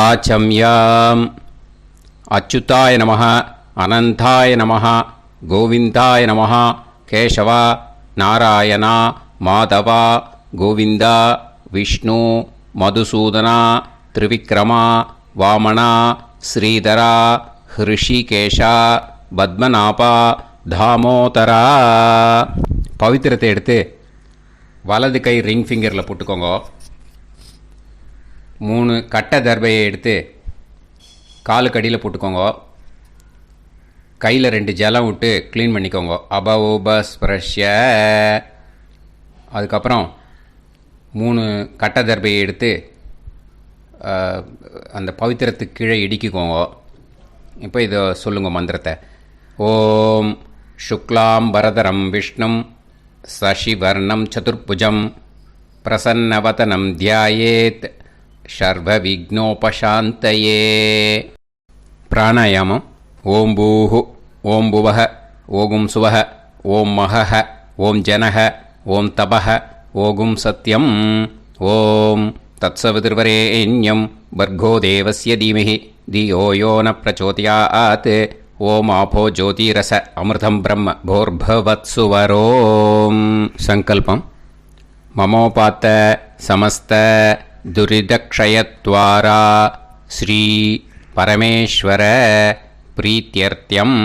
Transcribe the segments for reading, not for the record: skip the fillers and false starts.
ஆச்சம்யாம். அச்சுதாய நமः, அனந்தாய நமः, கோவிந்தாய நமः, கேசவா, நாராயணா, மாதவா, கோவிந்தா, விஷ்ணு, மதுசூதனா, திரிவிக்ரமா, வாமனா, ஸ்ரீதரா, ஹிருஷிகேஷா, பத்மநாபா, தாமோதரா. பவித்திரத்தை எடுத்து வலது கை ரிங் ஃபிங்கரில் போட்டுக்கோங்க. 3 கட்டை தர்பையை எடுத்து காலுக்கடியில் போட்டுக்கோங்க. கையில் 2 ஜலம் விட்டு க்ளீன் பண்ணிக்கோங்க. அபவோபஸ்பிரஷ்ய. அதுக்கப்புறம் 3 கட்டை தர்பையை எடுத்து அந்த பவித்திரத்துக்கு கீழே இடிக்கிக்கோங்க. இப்போ இதை சொல்லுங்க மந்திரத்தை. ஓம் சுக்லாம் வரதரம் விஷ்ணும் சசிவர்ணம் சதுர்புஜம் பிரசன்னவதனம் தியாயேத் சர்வ விக்னோபசாந்தயே. பிராணாயாமம். ஓம் பூஹு, ஓம் புவஹ, ஓகும் சுவஹ, ஓம் மஹஹ, ஓம் ஜனஹ, ஓம் தபஹ, ஓகும் சத்யம். ஓம் தத்சவிதுர்வரேண்யம் பர்கோ தேவஸ்ய தீமஹி தியோ யோ ந பிரச்சோதயாத். ஓம் ஆபோ ஜோதிரச அமிர்தம் பிரம்ம போர்பவத்சுவரோம். சங்கல்பம். மமோபாத்த சமஸ்த துரிதக்ஷயத்வாரா ஸ்ரீ பரமேஸ்வர பிரீத்யர்த்தியம்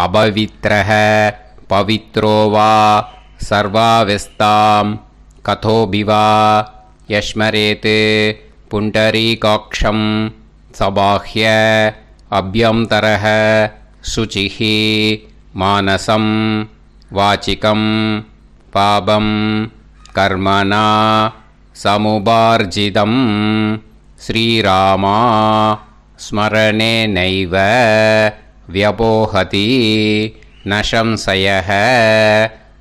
அபவித்ரஹ பவித்ரோ வா சர்வாவஸ்தாம் கதோபிவா யஸ்மரேத் புண்டரீகாக்ஷம் சபாஹ்ய அப்யந்தரஹ சுசிஹி மானசம் வாச்சிகம் பாபம் கர்மணா சமுபார்ஜிதம் ஸ்ரீராமா ஸ்மரணேனைவ வ்யபோஹதி நசம்சயஹ.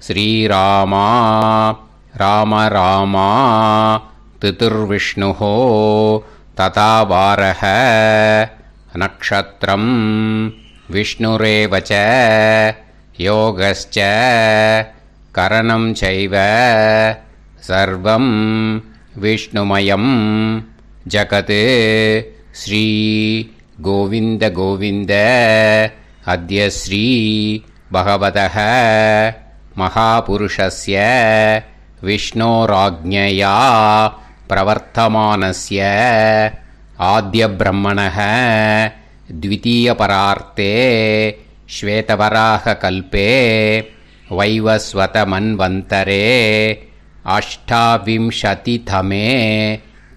ஸ்ரீராமா ராம ராமா திதிர்விஷ்ணுஹோ ததா வாரஹ. நக்ஷத்ரம் விஷ்ணுரேவச யோகஸ்ச கரணம் சைவ சர்வம் விஷ்ணுமயம் ஜகத். ஸ்ரீ கோவிந்த கோவிந்த அத்ய ஸ்ரீ பகவதः மகாபுருஷஸ்ய விஷ்ணோராஜ்ஞயா பிரவர்த்தமானஸ்ய ஆத்யப்ரஹ்மணः த்விதீயபரார்த்தே ஸ்வேதவராககல்பே வைவஸ்வதமன்வந்தரே அஷ்டாவிம்சதிதமே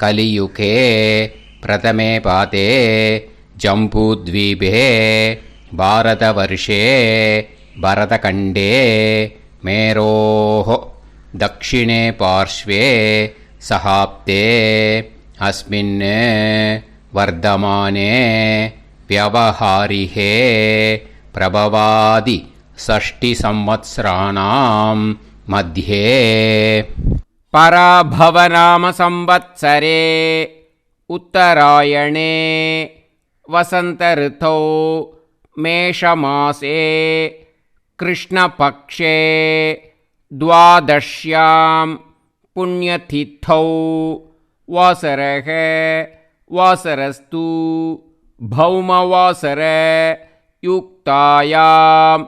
கலியுகே பிரதமே பாதே ஜம்பூத்வீபே பாரதவர்ஷே பரதகண்டே மேரோः தக்ஷிணே பார்ஷ்வே சஹாப்தே அஸ்மின் வர்தமானே व्यवहारिहे प्रभवादि षष्टि संवत्सराणां मध्ये पराभवनाम संवत्सरे उत्तरायणे वसंत ऋतौ मेषमासे कृष्णपक्षे द्वादश्यां पुण्यतिथौ वासरः वासरस्तु भौमवासर युक्तायां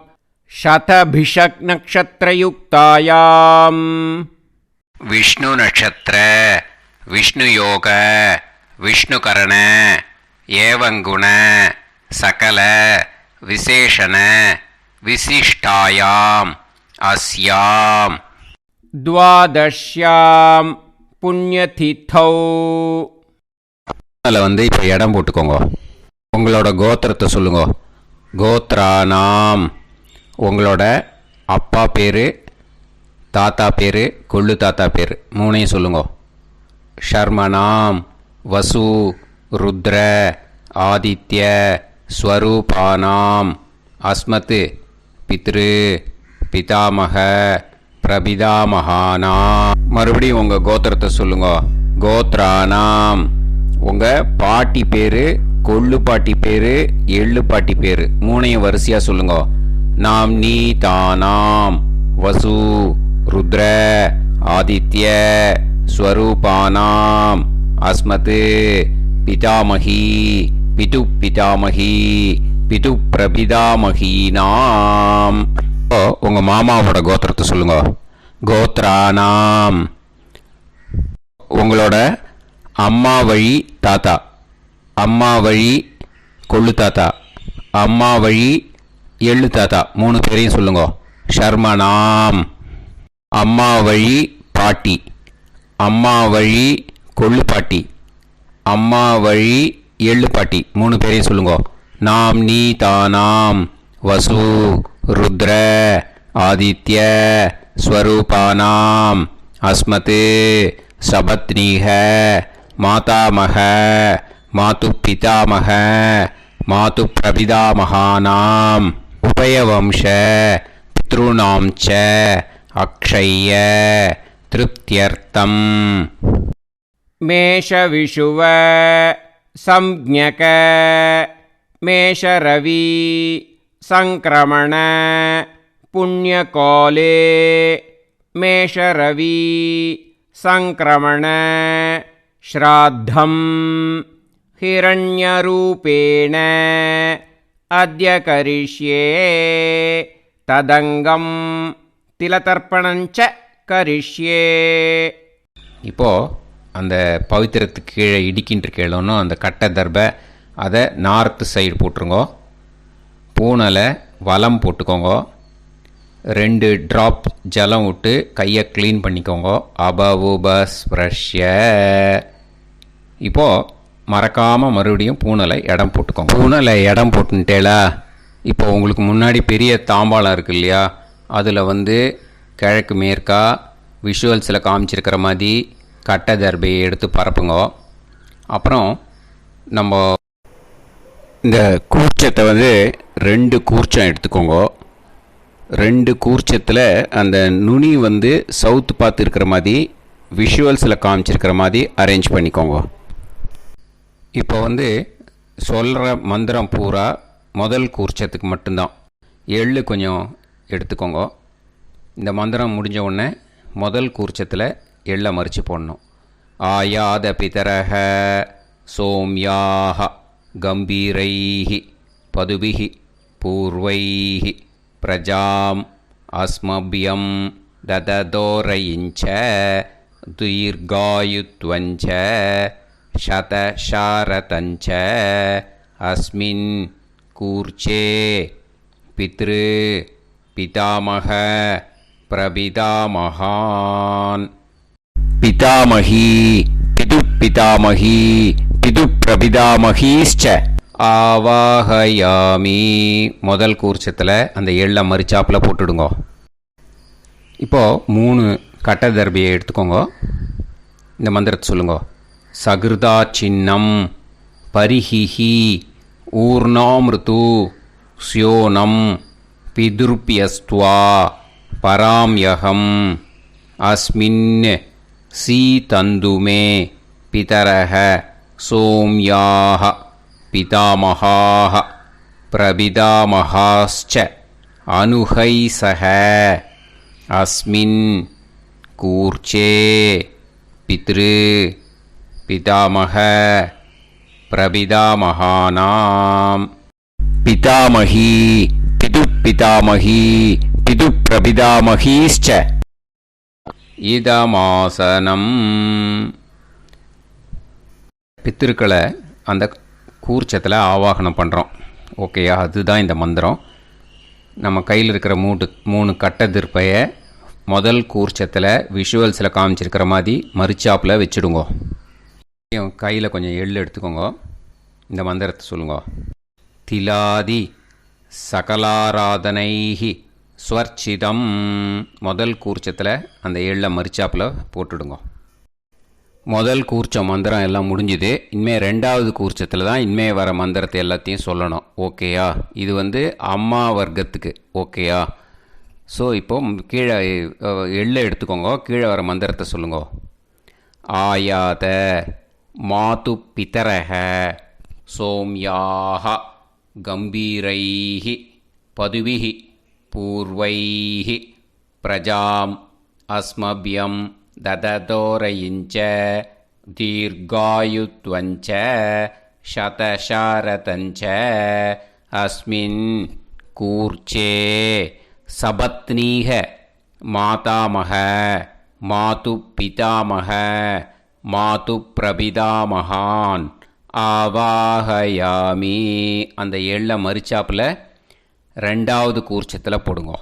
शतभिषक् नक्षत्रयुक्तायां विष्णु नक्षत्र विष्णु योग विष्णुकरण एवं गुण सकल विशेषण विशिष्टायां अस्यां द्वादश्यां पुण्यतिथौ. அதில் வந்து இப்போ இடம் போட்டுக்கோங்க. உங்களோட கோத்திரத்தை சொல்லுங்க. கோத்ரானாம். உங்களோட அப்பா பேர், தாத்தா பேர், கொள்ளு தாத்தா பேர் 3ஐயும் சொல்லுங்க. ஷர்மனாம் வசு ருத்ர ஆதித்ய ஸ்வரூபானாம் அஸ்மத் பித்ரு பிதாமக பிரபிதாமகானாம். மறுபடியும் உங்கள் கோத்திரத்தை சொல்லுங்க. கோத்ரானாம். உங்கள் பாட்டி பேர், கொள்ளு பாட்டி பேர், எள்ளு பாட்டி பேர் 3ஐயும் வரிசையாக சொல்லுங்க. நாம் நீ தானாம் வசு ருத்ர ஆதித்ய ஸ்வரூபானாம் அஸ்மத் பிதாமகி பிது பிதாமகி பிது பிரபிதாமகீனாம். உங்க மாமாவோட கோத்திரத்தை சொல்லுங்க. கோத்ரானாம். உங்களோட அம்மா வழி தாத்தா, அம்மா வழி கொள்ளு தாத்தா, அம்மா வழி எள்ளு தாத்தா, 3 பேரையும் சொல்லுங்க. ஷர்மனாம். அம்மா வழி பாட்டி, அம்மா வழி கொள்ளு பாட்டி, அம்மா வழி எள்ளு பாட்டி, 3 பேரையும் சொல்லுங்க. நாம் நீ தானாம் வசு ருத்ர ஆதித்ய ஸ்வரூபானாம் அஸ்மத் சபத்னீக மாதாமக மாது பிதாமக மாது பிரபிதாமகானாம் உபயவம்ச பித்ருணாம் ச அக்ஷய்ய திருப்தியர்த்தம். மேஷவிஷுவ சம்ஞக மேஷரவி சங்கிரமண புண்ணியகாலே மேஷரவி சங்கிரமண ஸ்ராத்தம் ஹிரண்யரூபேண அத்ய கரிஷ்யே ததங்கம் திலதர்ப்பணஞ்ச கரிஷ்யே. இப்போது அந்த பவித்திரத்துக்கு கீழே இடிக்கின்ற கீழோன்னு அந்த கட்டை தர்பை அதை நார்த்து சைடு போட்டுருங்கோ. பூனலை வலம் போட்டுக்கோங்க. 2 ட்ராப் ஜலம் விட்டு கையை க்ளீன் பண்ணிக்கோங்க. அபவுபஸ்ப்ரஷ்ய. இப்போது மறக்காமல் மறுபடியும் பூனலை இடம் போட்டுக்கோங்க. பூனலை இடம் போட்டுட்டேலா. இப்போ உங்களுக்கு முன்னாடி பெரிய தாம்பாளம் இருக்குது இல்லையா, அதில் கிழக்கு மேற்கா விஷுவல்ஸில் காமிச்சிருக்கிற மாதிரி கட்டை தர்பையை எடுத்து பரப்புங்க. அப்புறம் நம்ம இந்த கூர்ச்சத்தை 2 கூர்ச்சம் எடுத்துக்கோங்க. 2 கூர்ச்சத்தில் அந்த நுனி சவுத்து பார்த்து இருக்கிற மாதிரி விஷுவல்ஸில் காமிச்சிருக்கிற மாதிரி அரேஞ்ச் பண்ணிக்கோங்க. இப்போ சொல்கிற மந்திரம் பூரா முதல் கூர்ச்சத்துக்கு மட்டும்தான். எள்ளு கொஞ்சம் எடுத்துக்கோங்க. இந்த மந்திரம் முடிஞ்ச உடனே முதல் கூர்ச்சத்தில் எள்ளை மறித்து போடணும். ஆயாத பிதரஹ சோம்யாக கம்பீரைஹி பதுபிஹி பூர்வைஹி பிரஜாம் அஸ்மபியம் தததோரயிஞ்ச தீர்காயுத்வஞ்ச சதசாரதஞ்ச அஸ்மின் கூர்ச்சே பித்ரு பிதாமக பிரபிதாமகான். பிதாமகி பிது பிதாமகி பிது பிரபிதாமகீஷ்ச ஆவாஹயாமி. முதல் கூர்ச்சத்தில் அந்த எள்ளை மறிச்சாப்பில் போட்டுடுங்க. இப்போது 3 கட்டை தர்பியை எடுத்துக்கோங்க. இந்த மந்திரத்தை சொல்லுங்க. சகிருதா சின்னம் பரிஹிஹி ஊர்ணாமிருத்து ஸ்யோனம் பிதுர்பியஸ்துவா பராம்யகம் அஸ்மின் சீதந்துமே பிதரஹ சோம்யாக பிதாமகாः பிரபிதாமகாஸ்ச அனுஹைசஹ அஸ்மின் கூர்ச்சே பித்ரு பிதாமக பிரபிதாமகானாம். பிதாமகி பிது பிதாமகி பிது பிரபிதாமகீஷ்ச இதமாசனம். பித்திருக்களை அந்த கூர்ச்சத்தில் ஆவாகனம் பண்ணுறோம். ஓகேயா, அதுதான் இந்த மந்திரம். நம்ம கையில் இருக்கிற 3 கட்டை திருப்பையை முதல் கூர்ச்சத்தில் விஷுவல்ஸில் காமிச்சிருக்கிற மாதிரி மறிச்சாப்பில் வச்சுடுங்க. கையில் கொஞ்சம் எள்ளு எடுத்துக்கோங்க. இந்த மந்திரத்தை சொல்லுங்க. திலாதி சகலாராதனைஹி ஸ்வர்ச்சிதம். முதல் கூர்ச்சத்தில் அந்த எள்ளை மறிச்சாப்பில் போட்டுடுங்க. முதல் கூர்ச்சம் மந்திரம் எல்லாம் முடிஞ்சுது. இனிமேல் 2வது கூர்ச்சத்தில் தான் இனிமேல் வர மந்திரத்தை எல்லாத்தையும் சொல்லணும். ஓகேயா, இது அம்மா வர்க்கத்துக்கு. ஓகேயா, ஸோ இப்போது கீழே எள்ளை எடுத்துக்கோங்க. கீழே வர மந்திரத்தை சொல்லுங்க. ஆயாத மாது பிதரஹ சோம்யாக கம்பீரைஹி பதுபிஹி பூர்வைஹி பிரஜாம் அஸ்மபியம் தததோரயிஞ்ச தீர்காயுத்வஞ்ச சதசாரதஞ்ச அஸ்மின் கூர்ச்சே சபத்னீக மாதாமக மாது பிதாமக மாது பிரபிதாமகான் ஆவாஹயாமி. அந்த எள்ள மரிச்சாப்பில் ரெண்டாவது கூர்ச்சத்தில் போடுங்க.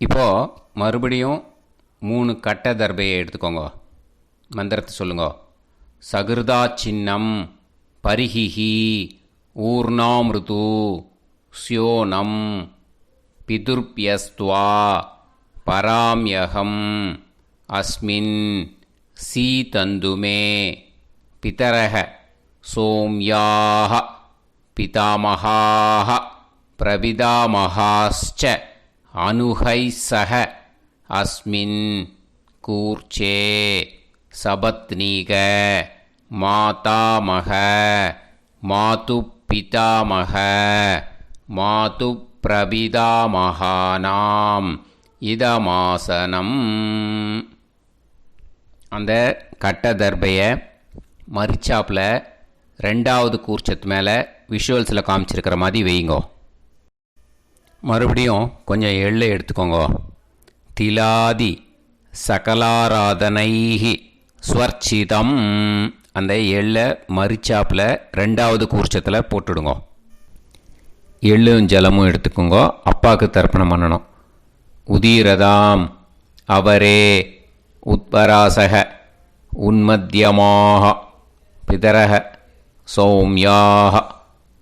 இப்போது மறுபடியும் 3 கட்ட தர்பையை எடுத்துக்கோங்க. மந்திரத்தை சொல்லுங்க. சகிருதா சின்னம் பரிஹிஹி ஊர்ணாமிருது ஸ்யோனம் பிதுர்பியஸ்துவா பராம்யகம் அஸ்மின் சீதந்துமே பிதரஹ சோம்யாஹ பிதாமஹாஹ பிரபிதாமஹாஸ்ச அனுஹைசஹ அஸ்மின் கூர்ச்சே சபத்னீக மாதாமக மாது பிதாமக மாது பிரபிதாமகானாம் இதமாசனம். அந்த கட்ட தர்பையை மரிச்சாப்பில் ரெண்டாவது கூர்ச்சத்து மேலே விஷுவல்ஸில் காமிச்சிருக்கிற மாதிரி வைங்கோ. மறுபடியும் கொஞ்சம் எள்ளு எடுத்துக்கோங்க. திலாதி சகலாராதனைஹி ஸ்வர்ச்சிதம். அந்த எள்ளை மரிச்சாப்பில் ரெண்டாவது கூர்ச்சத்தில் போட்டுடுங்க. எள்ளும் ஜலமும் எடுத்துக்கோங்க. அப்பாவுக்கு தர்ப்பணம் பண்ணணும். உதீரதாம் அவரே உத்பராசக உன்மத்தியமாக பிதரக சௌம்யாக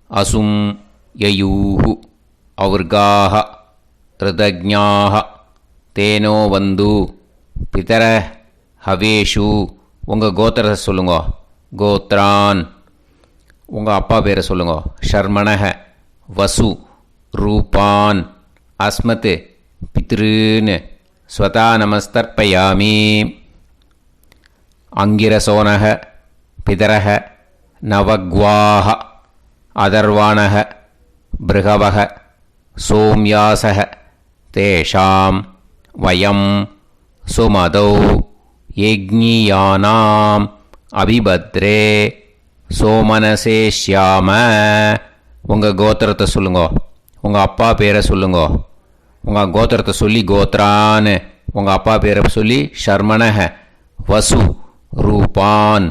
அசும் யயூஹு அவுர்காக ரிதஜ்ஞாக தேனோ வந்து பிதர ஹவேஷு. உங்கள் கோத்திரத்தை சொல்லுங்க. கோத்ரான். உங்கள் அப்பா பேரை சொல்லுங்க. ஷர்மணக வசு ரூபான் அஸ்மத் பித்ருன்னு ஸ்வதா நமஸ்தர்ப்பயாமி. அங்கிரசோனக பிதரக நவக்வாஹ அதர்வாணக பிருகவக சோம்யாசக தேஷாம் வயம் சுமதௌ யஜ்ஞியானாம் அபிபத்ரே சோமனசேஷ்யாம. உங்கள் கோத்திரத்தை சொல்லுங்க. உங்கள் அப்பா பேரை சொல்லுங்க. உங்கள் கோத்திரத்தை சொல்லி கோத்ரான்னு, உங்கள் அப்பா பேரை சொல்லி ஷர்மணக வசு ரூபான்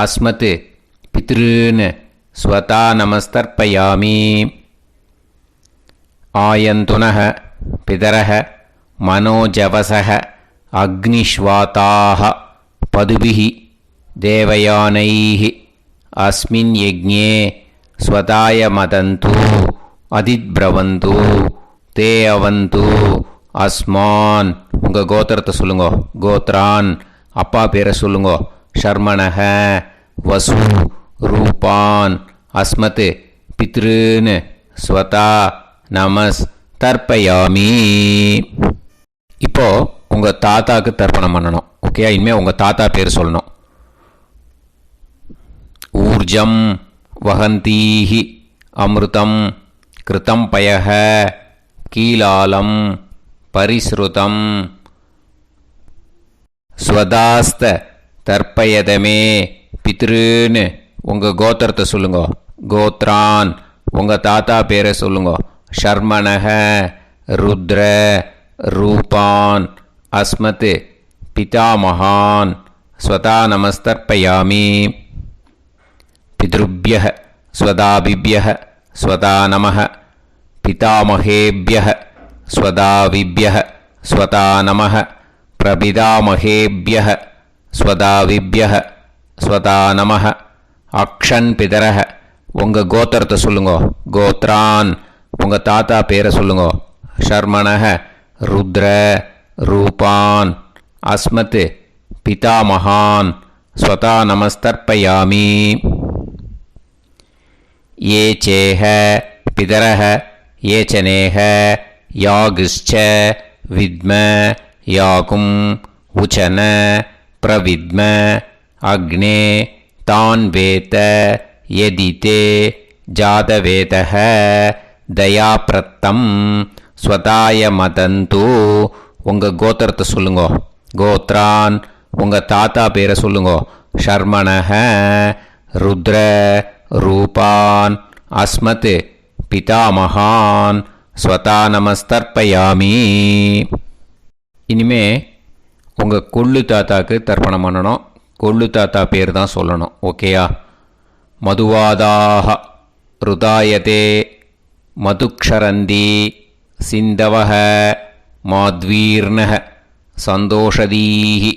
அஸ்மத் பித்ருன்னு ஸ்வதா நமஸ்தர்ப்பயாமி. ஆயந்துனக பிதரக மனோஜவசக அக்னிஷ்வாதாக பதுபிஹி தேவயானைஹி அஸ்மின் யஜ்ஞே ஸ்வதாய மதந்து அதித்பிரவந்து தே அவந்து அஸ்மான். உங்கள் கோத்திரத்தை சொல்லுங்க. கோத்ரான். அப்பா பேரை சொல்லுங்க. ஷர்மணக வசு ரூபான் அஸ்மத் பித்ருன்னு ஸ்வதா நமஸ் தர்ப்பயாமி. இப்போ உங்கள் தாத்தாக்கு தர்ப்பணம் பண்ணணும். ஓகே, இனிமேல் உங்கள் தாத்தா பேர் சொல்லணும். ஊர்ஜம் வஹந்தீஹி அமிர்தம் கிருதம் பயஹ கீலாலம் பரிஸ்ருதம் ஸ்வதாஸ்த தர்ப்பயதமே பித்ருன்னு. உங்கள் கோத்திரத்தை சொல்லுங்க. கோத்ரான். உங்கள் தாத்தா பேரை சொல்லுங்க. ஷர்மணக ருத்ர ரூபான் அஸ்மத் பிதாமகான் ஸ்வதா நமஸ்தர்ப்பயாமி. பித்ருப்யஹ ஸ்வதாபிப்யஹ ஸ்வதா நமஹ பிதாமகேப்யஹ ஸ்வதாவிப்யஹ ஸ்வதா நமஹ பிரபிதாமகேப்யஹ ஸ்வதாவிப்யஹ ஸ்வதா நமஹ. அக்ஷன் பிதரஹ. உங்கள் கோத்திரத்தை சொல்லுங்க. கோத்ரான். உங்கள் தாத்தா பேரை சொல்லுங்க. ஷர்மணக ருத்ர ரூபான் அஸ்மத் பிதாமகான் ஸ்வதா நமஸ்தர்ப்பயாமி. ये चेह पितरः ये चनेह यागश्च विद्म याकुं उचन प्रविद्म अग्ने तान् वेत यदिते जातवेतः दयाप्रत्तं स्वताय मदन्तु. உங்கள் கோத்திரத்தை சொல்லுங்க. கோத்ரான். உங்கள் தாத்தா பேரை சொல்லுங்க. ஷர்மணஹ ருத்ர ரூபான் அஸ்மத் பிதாமகான் ஸ்வதா நமஸ்தர்ப்பயாமி. இனிமே உங்கள் கொள்ளு தாத்தாக்கு தர்ப்பணம் பண்ணணும். கொள்ளு தாத்தா பேர் தான் சொல்லணும். ஓகேயா? மதுவாதாக ருதாயதே மதுக்ஷரந்தி சிந்தவஹ மாத்வீர்ணஹ சந்தோஷதீஹி.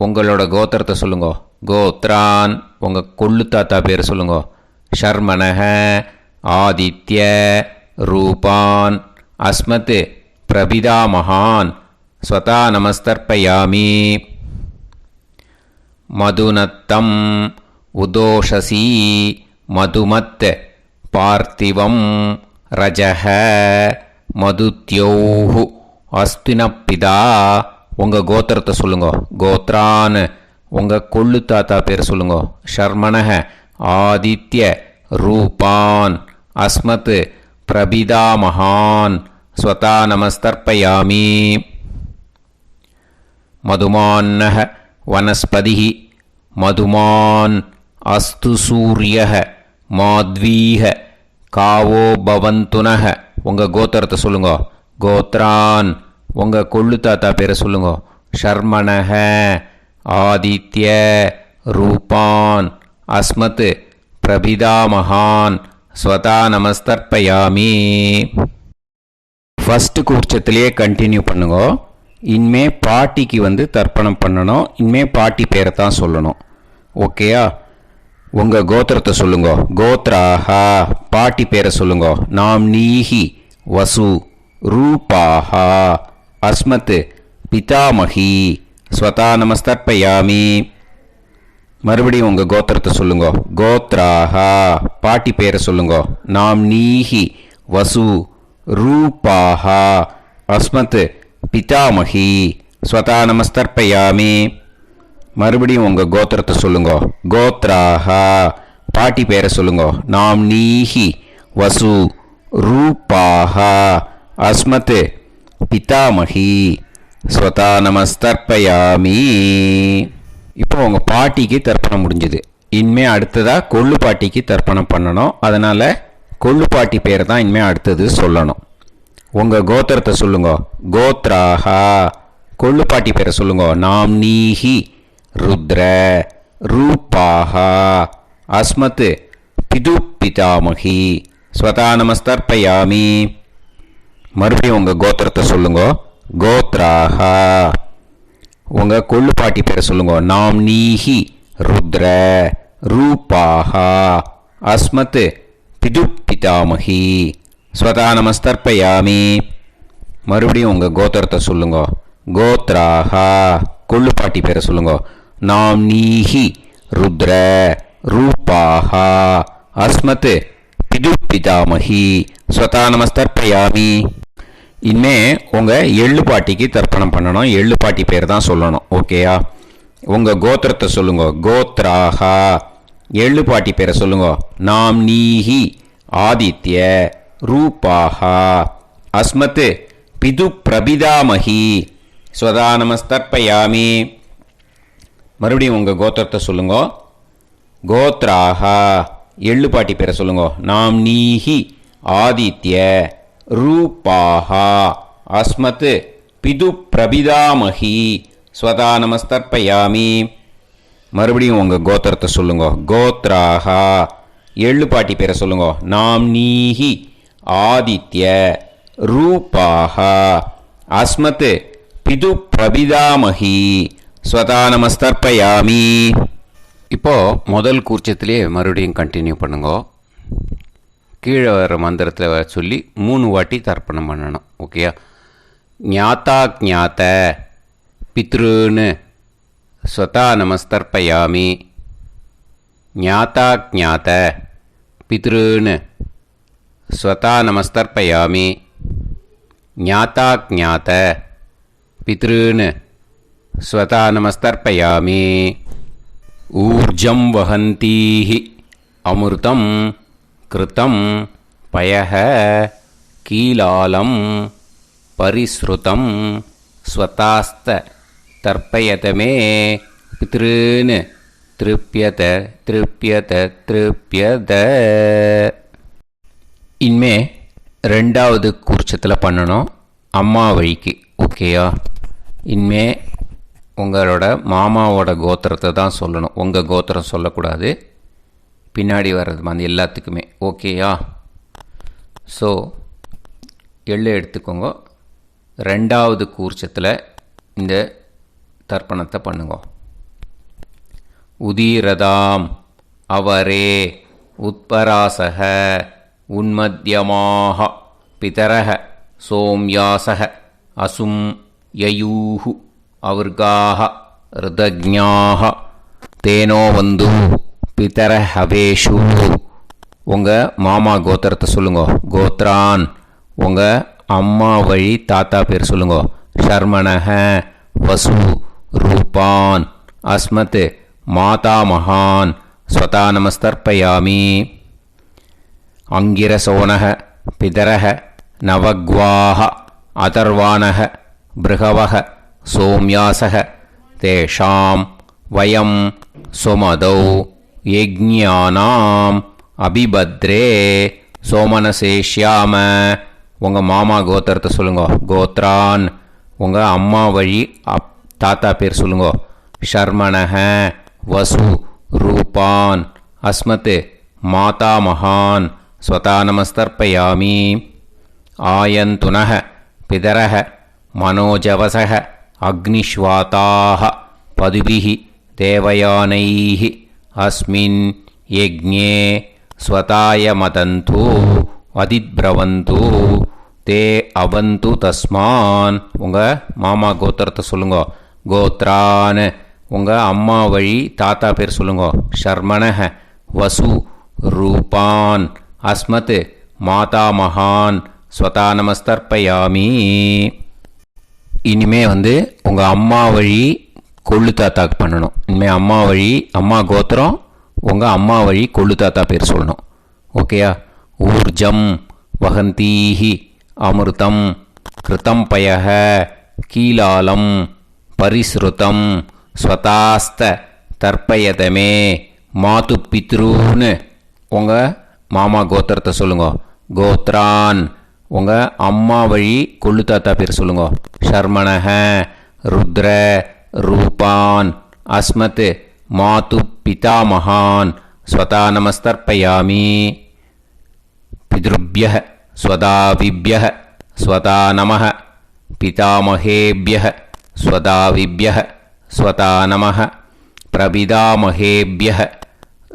உங்களோட கோத்திரத்தை சொல்லுங்க. கோத்ரான் உங்கள் கொள்ளு தாத்தா பேர் சொல்லுங்க. ஷர்மணஹ ஆதித்ய ரூபான் அஸ்மத் பிரபிதாமகான் ஸ்வதா நமஸ்தர்ப்பயாமி. மதுநத்தம் உதோஷசி மதுமத் பார்த்திவம் ரஜஹ மதுத்யோஹு அஸ்தினப்பிதா. உங்கள் கோத்திரத்தை சொல்லுங்க. கோத்ரான் உங்கள் கொள்ளு தாத்தா பேர் சொல்லுங்க. ஷர்மணஹ ஆதித்ய ரூபான் அஸ்மத் பிரபிதாமகான் ஸ்வதா நமஸ்தர்ப்பயாமி. மதுமான்னஹ வனஸ்பதிஹி மதுமான் அஸ்து சூரியஹ மாத்வீஹ காவோ பவந்துனஹ. உங்கள் கோத்திரத்தை சொல்லுங்க. கோத்ரான் உங்கள் கொள்ளு தாத்தா பேரை சொல்லுங்க. ஷர்மணஹ ஆதித்ய ரூபான் அஸ்மத் பிரபிதாமகான் ஸ்வதா நமஸ்தர்ப்பயாமி. ஃபஸ்ட்டு கூர்ச்சத்திலேயே கண்டினியூ பண்ணுங்க. இனிமே பாட்டிக்கு தர்ப்பணம் பண்ணணும். இனிமே பாட்டி பேரை தான் சொல்லணும். ஓகேயா? உங்கள் கோத்திரத்தை சொல்லுங்க. கோத்ராஹா பாட்டி பேரை சொல்லுங்க. நாம் நீஹி வசு ரூபாஹா அஸ்மத் பிதாமகி ஸ்வதா நமஸ்தர்ப்பயாமி. மறுபடியும் உங்கள் கோத்திரத்தை சொல்லுங்க. கோத்ராஹா பாட்டி பேரை சொல்லுங்க. நாம் நீஹி வசு ரூபாஹா அஸ்மத் பிதாமகி ஸ்வதா நமஸ்தர்ப்பயாமி. மறுபடியும் உங்கள் கோத்திரத்தை சொல்லுங்க. கோத்ராஹா பாட்டி பேரை சொல்லுங்க. நாம் நீஹி வசு ரூபாஹா அஸ்மத் பிதாமகி ஸ்வதா நமஸ்தர்ப்பயாமி. இப்போ உங்கள் பாட்டிக்கு தர்ப்பணம் முடிஞ்சுது. இனிமே அடுத்ததாக கொள்ளு பாட்டிக்கு தர்ப்பணம் பண்ணணும். அதனால் கொள்ளு பாட்டி பேரை தான் இனிமேல் அடுத்தது சொல்லணும். உங்கள் கோத்திரத்தை சொல்லுங்க. கோத்ராஹா கொள்ளு பாட்டி பேரை சொல்லுங்க. நாம் நீஹி ருத்ர ரூபாஹா அஸ்மத் பிது பிதாமகி ஸ்வதா நமஸ்தர்ப்பயாமி. மறுபடியும் உங்கள் கோத்திரத்தை சொல்லுங்க. கோத்ராஹா உங்கள் கொள்ளு பாட்டி பேரை சொல்லுங்க. நாம் நீஹி ருத்ர ரூபாஹா அஸ்மத் பிது பிதாமகி ஸ்வதா நமஸ்தர்ப்பயாமி. மறுபடியும் உங்கள் கோத்திரத்தை சொல்லுங்க. கோத்ராஹா கொள்ளு பாட்டி பேரை சொல்லுங்க. நாம் நீஹி ருத்ர ரூபாஹா அஸ்மத் பிது பிதாமகி ஸ்வதா நமஸ்தர்ப்பயாமி. இனிமே உங்கள் எள்ளு பாட்டிக்கு தர்ப்பணம் பண்ணணும். எள்ளு பாட்டி பேர் தான் சொல்லணும். ஓகேயா? உங்கள் கோத்திரத்தை சொல்லுங்க. கோத்ராஹா எள்ளு பாட்டி பேரை சொல்லுங்க. நாம் நீஹி ஆதித்ய ரூபாஹா அஸ்மத் பிது பிரபிதாமகி ஸ்வதா நமஸ்தர்ப்பயாமி. மறுபடியும் உங்கள் கோத்திரத்தை சொல்லுங்க. கோத்ராஹா எள்ளு பாட்டி பேரை சொல்லுங்க. நாம் நீஹி ஆதித்ய ரூபாஹா அஸ்மத் பிது பிரபிதாமகி ஸ்வதா நமஸ்தர்ப்பயாமி. மறுபடியும் உங்கள் கோத்திரத்தை சொல்லுங்க. கோத்ராஹா எள்ளு பாட்டி பேரை சொல்லுங்க. நாம் நீஹி ஆதித்ய ரூபாஹா அஸ்மத் பிது பிரபிதாமகி ஸ்வதா நமஸ்தர்ப்பயாமி. இப்போது முதல் கூர்ச்சத்திலேயே மறுபடியும் கண்டினியூ பண்ணுங்க. கீழே வர மந்திரத்தை சொல்லி 3 வாட்டி தர்ப்பணம் பண்ணணும். ஓகேயா? ஞாத்தா ஞாத்த பித்ருன்னு ஸ்வதா நமஸ்தர்ப்பயாமி. ஞாத்தா ஞாத்த பித்ருன்னு ஸ்வதா நமஸ்தர்ப்பயாமி. ஞாத்தா ஞாத்த பித்ருன்னு ஸ்வதா நமஸ்தர்ப்பயாமி. ஊர்ஜம் வஹந்தீஹி அமிர்தம் கிருதம் பயஹ கீலாலம் பரிஸ்ருதம் ஸ்வதாஸ்த தர்ப்பயதமே பித்ருன்னு திருப்பியத திருப்பியத திருப்பியத. இனிமே ரெண்டாவது கூர்ச்சத்தில் பண்ணணும் அம்மா வழிக்கு. ஓகேயா? இனிமே உங்களோட மாமாவோட கோத்திரத்தை தான் சொல்லணும், உங்கள் கோத்திரம் சொல்லக்கூடாது. பின்னாடி வர்றது மாதிரி எல்லாத்துக்குமே. ஓகேயா? ஸோ எள்ளு எடுத்துக்கோங்க. ரெண்டாவது கூர்ச்சத்தில் இந்த தர்ப்பணத்தை பண்ணுங்க. உதீரதாம் அவரே உத்பராசக உன்மத்யமாக பிதரக சோம்யாசக அசும் யயூஹு அவர்காக ருதஜ்ஞாக தேனோ வந்து பிதர ஹவேஷு. உங்கள் மாமா கோத்திரத்தை சொல்லுங்க. கோத்ரான் உங்கள் அம்மா வழி தாத்தா பேர் சொல்லுங்க. ஷர்மணக வசு ரூபான் அஸ்மத் மாதா மகான் ஸ்வதா நமஸ்தர்ப்பயாமி. அங்கிரசோனக பிதரக நவக்வாக அதர்வானக பிருகவக சோம்யாசக தேஷாம் வயம் சுமதௌ யஜ்ஞானாம் அபிபத்ரே சோமனசேஷ்யாம. உங்கள் மாமா கோத்திரத்தை சொல்லுங்க. கோத்ரான் உங்கள் அம்மா வழி தாத்தா பேர் சொல்லுங்க. ஷர்மணக வசு ரூபான் அஸ்மத் மாதா மகான் ஸ்வதா நமஸ்தர்ப்பயாமி. ஆயந்துனக பிதரக மனோஜவசக அக்னிஷ்வாதாக பதுபிஹி தேவயானைஹி அஸ்மின் யஜ்ஞே ஸ்வதாய மதந்து அதிப்ரவந்து தே அவந்து தஸ்மான். உங்கள் மாமா கோத்திரத்தை சொல்லுங்க. கோத்ரான் உங்கள் அம்மா வழி தாத்தா பேர் சொல்லுங்க. ஷர்மணக வசு ரூபான் அஸ்மத் மாதா மகான் ஸ்வதா நமஸ்தர்ப்பயாமி. இனிமே உங்கள் அம்மா வழி கொள்ளு தாத்தாக்கு பண்ணணும். இனிமேல் அம்மா வழி அம்மா கோத்திரம் உங்கள் அம்மா வழி கொள்ளு தாத்தா பேர் சொல்லணும். ஓகேயா? ஊர்ஜம் வகந்தீஹி அமிர்தம் கிருதம் பயக கீலாலம் பரிஸ்ருதம் ஸ்வதாஸ்த தர்ப்பயதமே மாது பித்ருன்னு உங்கள் மாமா கோத்திரத்தை சொல்லுங்க. கோத்ரான் உங்கள் அம்மா வழி கொள்ளு தாத்தா பேர் சொல்லுங்க. ஷர்மணக ருத்ர ரூபான் அஸ்மத் மாது பிதா மகான் ஸ்வதா நமஸ்தர்ப்பயாமி. பித்ருப்யः ஸ்வதாவிப்யः ஸ்வதா நமः பிதாமகேப்யः ஸ்வதாவிப்யः ஸ்வதா நமः பிரபிதாமகேப்யः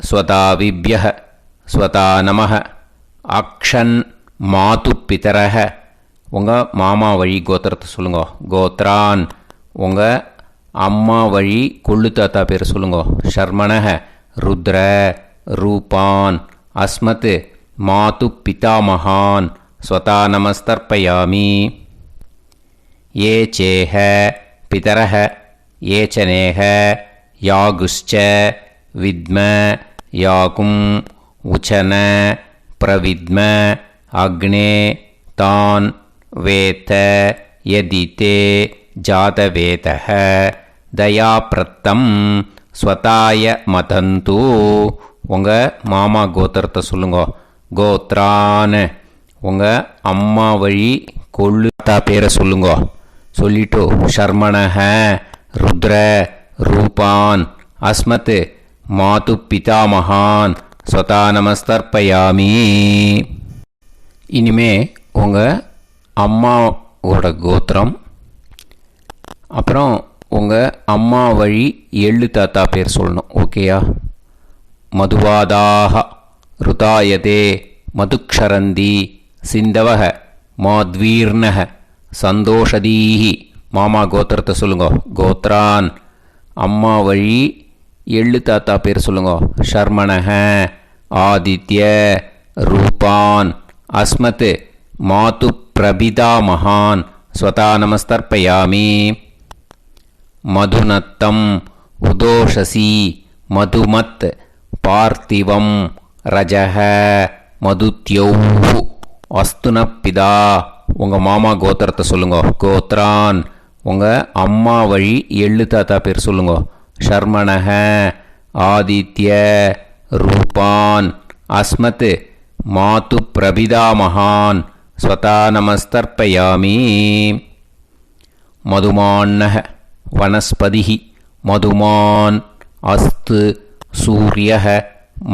ஸ்வதாவிப்யः ஸ்வதா நமः. அக்ஷன் மாது பிதரக உங்கள் மாமா வழி கோத்திரத்தை சொல்லுங்க. கோத்ரான் உங்கள் அம்மா வழி கொள்ளு தாத்தா பேர் சொல்லுங்க. ஷர்மணக ருத்ர ரூபான் அஸ்மத் மாது பிதா மகான் ஸ்வதா நமஸ்தர்ப்பயாமி. ஏ சேஹ பிதரக ஏ சனேஹ யாகுஷ்ச வித்ம யாகும் உச்சன பிரவித்ம அக்னே தான் வேத யதிதே ஜாதவேதः தயாப்ரத்தம் ஸ்வதாய மதந்து. உங்கள் மாமா கோத்திரத்தை சொல்லுங்க. கோத்ரான் உங்கள் அம்மா வழி கொள்ளு தாத்தா பேரை சொல்லுங்க. சொல்லிட்டு ஷர்மணக ருத்ர ரூபான் அஸ்மத் மாது பிதா மகான் ஸ்வதா நமஸ்தர்ப்பயாமி. இனிமே உங்கள் அம்மாவோட கோத்திரம் அப்புறம் உங்கள் அம்மா வழி எள்ளு தாத்தா பேர் சொல்லணும். ஓகேயா? மதுவாதாக ருதாயதே மதுக்ஷரந்தி சிந்தவக மாத்வீர்ணக சந்தோஷதீஹி. மாமா கோத்திரத்தை சொல்லுங்க. கோத்ரான் அம்மா வழி எள்ளு தாத்தா பேர் சொல்லுங்க. ஷர்மணக ஆதித்ய ரூபான் அஸ்மத் மாது பிரபிதா மகான் ஸ்வதா நமஸ்தர்ப்பயாமி. மதுநத்தம் உதோஷசி மதுமத் பார்த்திவம் ரஜக மதுத்யௌஹு அஸ்துனப்பிதா. உங்கள் மாமா கோத்திரத்தை சொல்லுங்க. கோத்ரான் உங்கள் அம்மா வழி எள்ளு தாத்தா பேர் சொல்லுங்க. ஷர்மணஹ, ஆதித்ய, ரூபான், அஸ்மத், மாது பிரபிதாமகான், ஸ்வதா நமஸ்தர்ப்பயாமி. மதுமான்னஹ, வனஸ்பதிஹ, மதுமான், அஸ்து, சூரியஹ,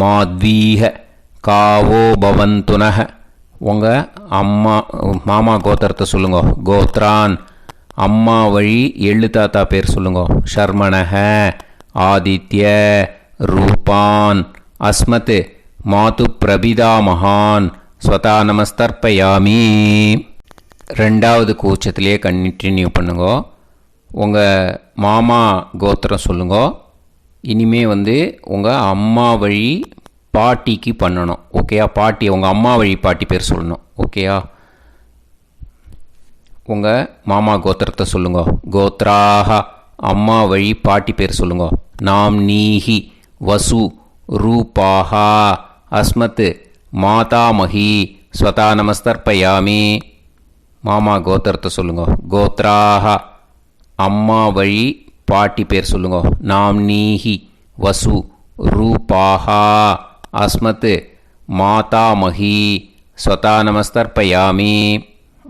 மாத்வீஹ, காவோ பவந்துனஹ. உங்கள் மாமா கோத்திரத்தை சொல்லுங்க. கோத்ரான், அம்மா வழி எள்ளு தாத்தா பேர் சொல்லுங்க. ஷர்மணஹ, ஆதித்ய, ரூபான், அஸ்மத், மாது பிரபிதாமகான், ஸ்வதா நமஸ்தர்ப்பயாமி. ரெண்டாவது கூச்சத்திலே கண்டினியூ பண்ணுங்க. உங்கள் மாமா கோத்திரம் சொல்லுங்க. இனிமே உங்கள் அம்மா வழி பாட்டிக்கு பண்ணணும். ஓகேயா? பாட்டி, உங்கள் அம்மா வழி பாட்டி பேர் சொல்லணும். ஓகேயா? உங்கள் மாமா கோத்திரத்தை சொல்லுங்க. கோத்ராஹ, அம்மா வழி பாட்டி பேர் சொல்லுங்க. நாம் நீஹி, வசு, ரூபாஹா, அஸ்மத், மாதாமஹி, ஸ்வதா நமஸ்தர்ப்பயாமி. மாமா கோத்திரத்தை சொல்லுங்க. கோத்ராஹ, அம்மா வழி பாட்டி பேர் சொல்லுங்க. நாம் நீஹி, வசு, ரூபாஹா, அஸ்மத், மாதாமஹி, ஸ்வதா நமஸ்தர்ப்பயாமி.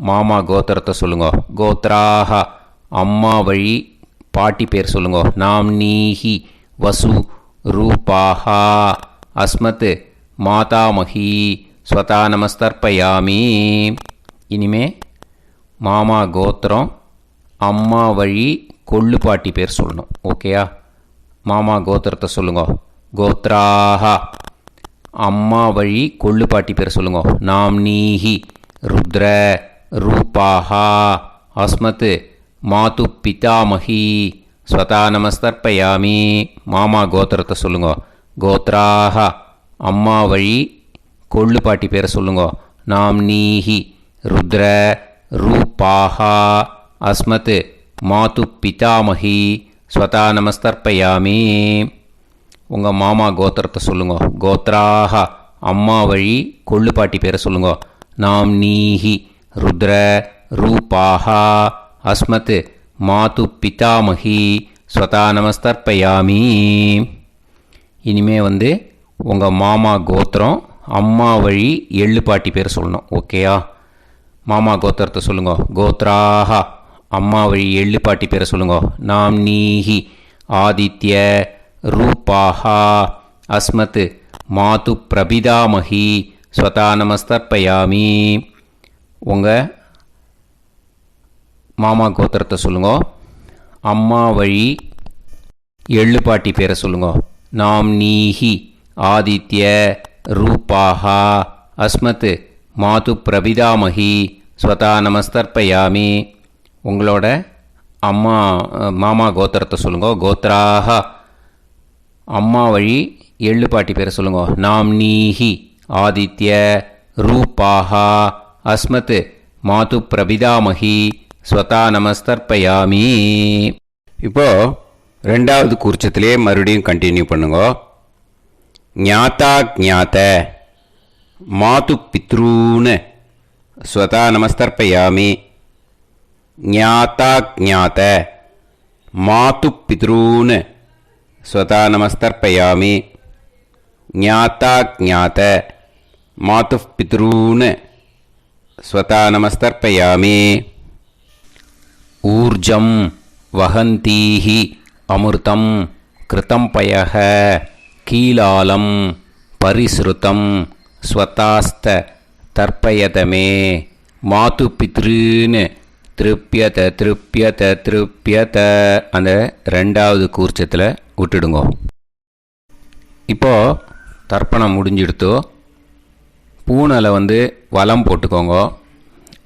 மாமா கோத்திரத்தை சொல்லுங்க. கோத்ராஹ, அம்மா வழி பாட்டி பேர் சொல்லுங்க. நாம் நீஹி, வசு, ரூபாஹா, அஸ்மத், மாதாமஹி, ஸ்வதா நமஸ்தர்ப்பயாமி. இனிமே மாமா கோத்திரம் அம்மா வழி கொள்ளு பாட்டி பேர் சொல்லணும். ஓகேயா? மாமா கோத்திரத்தை சொல்லுங்க. கோத்ராஹ, அம்மா வழி கொள்ளு பாட்டி பேர் சொல்லுங்க. நாம் நீஹி, ருத்ர, ரூபாஹா, அஸ்மத், மாது பிதாமஹி, ஸ்வதா நமஸ்தர்ப்பயாமி. மாமா கோத்திரத்தை சொல்லுங்க. கோத்ராஹ, அம்மா வழி கொள்ளு பாட்டி பேரை சொல்லுங்க. நாம் நீஹி, ருத்ர, ரூபாஹா, அஸ்மத், மாது பிதாமஹி, ஸ்வதா நமஸ்தர்ப்பயாமி. உங்கள் மாமா கோத்திரத்தை சொல்லுங்க. கோத்ராஹ, அம்மா வழி கொள்ளு பாட்டி பேரை சொல்லுங்க. நாம் நீஹி, ருத்ர, ரூபாஹா, அஸ்மத், மாது பிதாமஹி, ஸ்வதா நமஸ்தர்ப்பயாமி. இனிமே உங்கள் மாமா கோத்திரம் அம்மா வழி எள்ளு பாட்டி பேர் சொல்லணும். ஓகேயா? மாமா கோத்திரத்தை சொல்லுங்க. கோத்ராஹ, அம்மா வழி எள்ளு பாட்டி பேரை சொல்லுங்க. நாம் நீஹி, ஆதித்ய, ரூபாஹா, அஸ்மத், மாது பிரபிதாமஹி, ஸ்வதா நமஸ்தர்ப்பயாமி. உங்கள் மாமா கோத்திரத்தை சொல்லுங்க. அம்மா வழி எள்ளு பாட்டி பேரை சொல்லுங்க. நாம் நீஹி, ஆதித்ய, ரூபாஹா, அஸ்மத், மாது பிரபிதாமஹி, ஸ்வதா நமஸ்தர்ப்பயாமி. உங்களோட மாமா கோத்திரத்தை சொல்லுங்க. கோத்ராஹ, அம்மா வழி எள்ளு பாட்டி பேரை சொல்லுங்க. நாம் நீஹி, ஆதித்ய, ரூபாஹா, அஸ்மத், மாது பிரபிதாமஹி, ஸ்வதா நமஸ்தர்ப்பயாமி. இப்போது ரெண்டாவது கூர்ச்சத்திலே மறுபடியும் கண்டினியூ பண்ணுங்க. ஞாதா ஞாத, மாது பித்ரூன், ஸ்வதா நமஸ்தர்ப்பயாமி. ஞாதா ஞாத, மாது பித்ரூன், ஸ்வதா நமஸ்தர்ப்பயாமி. ஞாதா ஞாத, மாது பித்ரூன், ஸ்வதா நமஸ்தர்ப்பயாமி. ஊர்ஜம் வஹந்தீஹி அமிர்தம் கிருதம் பயஹ கீலாலம் பரிஸ்ருதம் ஸ்வதாஸ்த தர்ப்பயதமே. மாது பித்ருன்னு திருப்பியத திருப்பியத திருப்பியத அந்த ரெண்டாவது கூர்ச்சத்தில் விட்டுடுங்க. இப்போது தர்ப்பணம் முடிஞ்சிடுத்தோ பூனலை வலம் போட்டுக்கோங்க.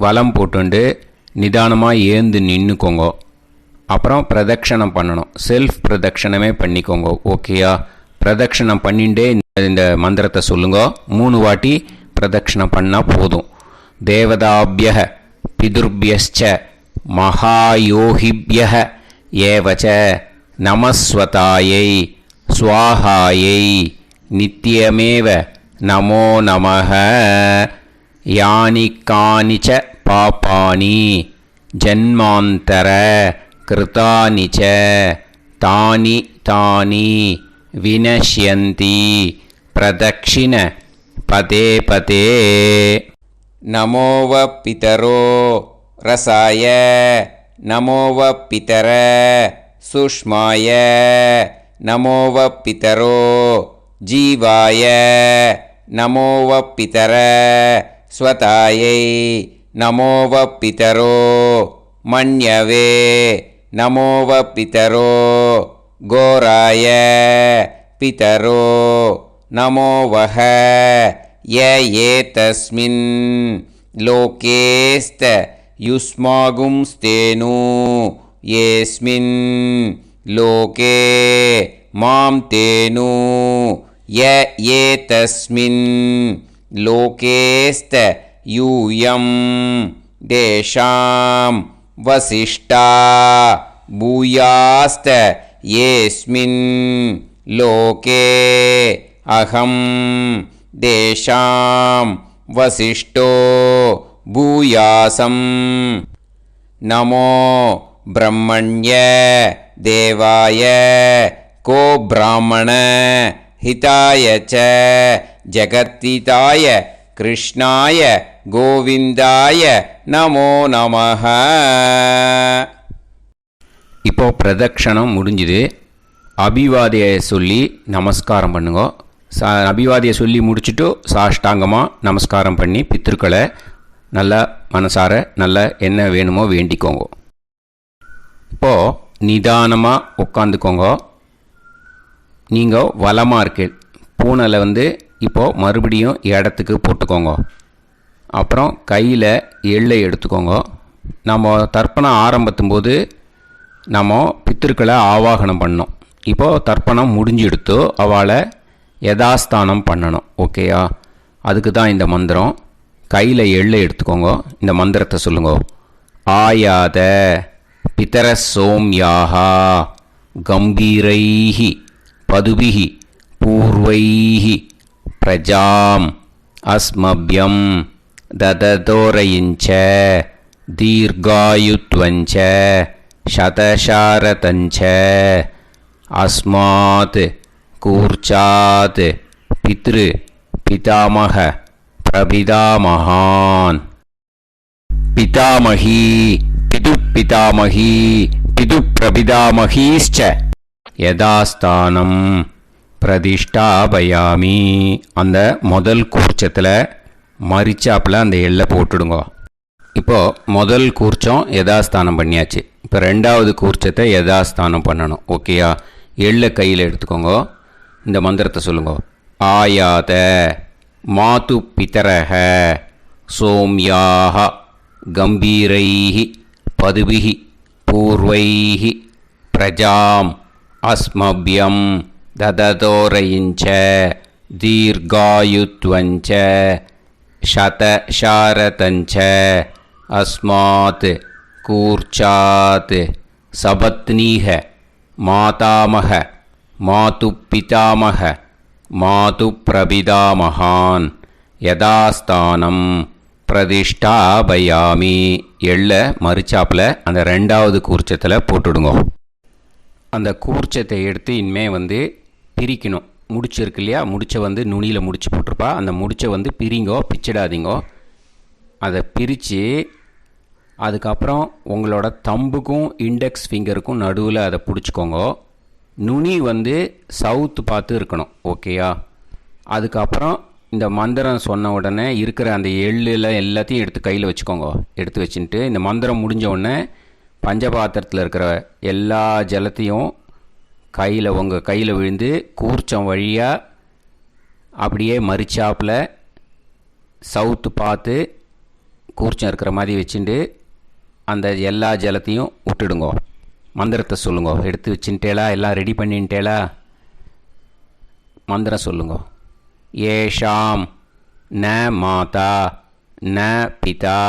வலம் போட்டுண்டு நிதானமாக ஏந்து நின்றுக்கோங்க. அப்புறம் பிரதட்சணம் பண்ணணும். செல்ஃப் பிரதட்சணமே பண்ணிக்கோங்க. ஓகேயா? பிரதட்சணம் பண்ணிண்டே இந்த மந்திரத்தை சொல்லுங்க. 3 வாட்டி பிரதட்சணம் பண்ணால் போதும். தேவதாபிய பிதுர்பியச்ச மகாயோகிபிய ஏவச்ச நமஸ்வதாயை ஸ்வாஹாயை நித்யமேவ நமோ நமஹ. யானி கானிச்ச பாபானி ஜன்மாந்தர கிருதானி ச தானி தானி வினஷ்யந்தி பிரதக்ஷிண பதே பதே. நமோவ பிதரோ ரசாய நமோவ பிதர சுஷ்மாய நமோவ பிதரோ ஜீவாய நமோவ பிதர ஸ்வதாயை நமோவ பிதரோ மன்யவே நமோவ பிதரோ கோராய பிதரோ நமோவஹ ய ஏதஸ்மின் லோகேஸ்த யுஸ்மாகும்ஸ்தேனு ஏஸ்மின் லோகே மாம் தேனு ய ஏதஸ்மின் லோகேஸ்த யூயம் தேஷாம் வசிஷ்டா பூயாஸ்த ஏஸ்மின் லோகே அகம் தேஷாம் வசிஷ்டோ பூயாசம். நமோ பிரம்மண்ய தேவாய கோ பிராமண ஹிதாய ச ஜகத்திதாய கிருஷ்ணாய கோவிந்தாய நமோ நமஹ. இப்போ பிரதக்ஷணம் முடிஞ்சுது. அபிவாதியை சொல்லி நமஸ்காரம் பண்ணுங்க. அபிவாதியை சொல்லி முடிச்சுட்டு சாஷ்டாங்கமாக நமஸ்காரம் பண்ணி பித்திருக்களை நல்லா மனசார நல்லா என்ன வேணுமோ வேண்டிக்கோங்க. இப்போது நிதானமாக உட்காந்துக்கோங்க. நீங்கள் வலமாக இருக்கு பூனலை இப்போது மறுபடியும் இடத்துக்கு போட்டுக்கோங்க. அப்புறம் கையில் எள்ளை எடுத்துக்கோங்க. நம்ம தர்ப்பணம் ஆரம்பித்தும் போது நம்ம பித்திருக்களை ஆவாகனம் பண்ணோம். இப்போது தர்ப்பணம் முடிஞ்செடுத்து அவளை யதாஸ்தானம் பண்ணணும். ஓகேயா? அதுக்கு தான் இந்த மந்திரம். கையில் எள்ளை எடுத்துக்கோங்க. இந்த மந்திரத்தை சொல்லுங்க. ஆயாத பிதர சோம்யாஹா கம்பீரைஹி பதுபிஹி பூர்வைஹி பிரஜாம் அஸ்மப்யம் தததோரயிஞ்ச தீர்காயுத்வஞ்ச சதசாரதஞ்ச அஸ்மாத் கூர்ச்சாத் பித்ரு பிதாமக பிரபிதாமகான். பிதாமகி பிது பிதாமகி பிது பிரபிதாமகீஷ்ச யதாஸ்தானம் பிரதிஷ்டாபயாமி. அந்த முதல் கூர்ச்சத்தில் மரிச்சாப்பில் அந்த எள்ளை போட்டுடுங்க. இப்போது முதல் கூர்ச்சம் யதாஸ்தானம் பண்ணியாச்சு. இப்போ ரெண்டாவது கூர்ச்சத்தை யதாஸ்தானம் பண்ணணும். ஓகேயா? எள்ளை கையில் எடுத்துக்கோங்க. இந்த மந்திரத்தை சொல்லுங்க. ஆயாத மாது பிதரஹ சோம்யாக கம்பீரைஹி பதுபிஹி பூர்வைஹி பிரஜாம் அஸ்மப்யம் தததோரயிஞ்ச தீர்காயுத்வஞ்ச சதசாரதஞ்ச அஸ்மாத் கூர்ச்சாத் சபத்னீஹ மாதாமக மாது பிதாமக மாது பிரபிதாமகான் யதாஸ்தானம் பிரதிஷ்டாபயாமி. எள்ள மரிச்சாப்பில் அந்த ரெண்டாவது கூர்ச்சத்தில் போட்டுடுங்க. அந்த கூர்ச்சத்தை எடுத்து இனிமே பிரிக்கணும். முடிச்சு இருக்கு இல்லையா? முடிச்சை நுனியில் முடிச்சு போட்டிருப்பா. அந்த முடிச்சை பிரிங்கோ, பிச்சிடாதீங்கோ. அதை பிரித்து அதுக்கப்புறம் உங்களோட தம்புக்கும் இண்டெக்ஸ் ஃபிங்கருக்கும் நடுவில் அதை பிடிச்சிக்கோங்க. நுனி சவுத்து பார்த்து இருக்கணும். ஓகேயா? அதுக்கப்புறம் இந்த மந்திரம் சொன்ன உடனே இருக்கிற அந்த எள்ளில் எல்லாத்தையும் எடுத்து கையில் வச்சுக்கோங்க. எடுத்து வச்சுட்டு இந்த மந்திரம் முடிஞ்ச உடனே பஞ்சபாத்திரத்தில் இருக்கிற எல்லா ஜலத்தையும் உங்கள் கையில் விழுந்து கூர்ச்சம் வழியாக அப்படியே மரிச்சாப்பில் சவுத்து பார்த்து கூர்ச்சம் இருக்கிற மாதிரி வச்சுட்டு அந்த எல்லா ஜலத்தையும் விட்டுடுங்க. மந்திரத்தை சொல்லுங்க. எடுத்து வச்சுட்டேலா? எல்லாம் ரெடி பண்ணிட்டேலா? மந்திரம் சொல்லுங்க. ஏஷாம் ந மாதா ந பிதா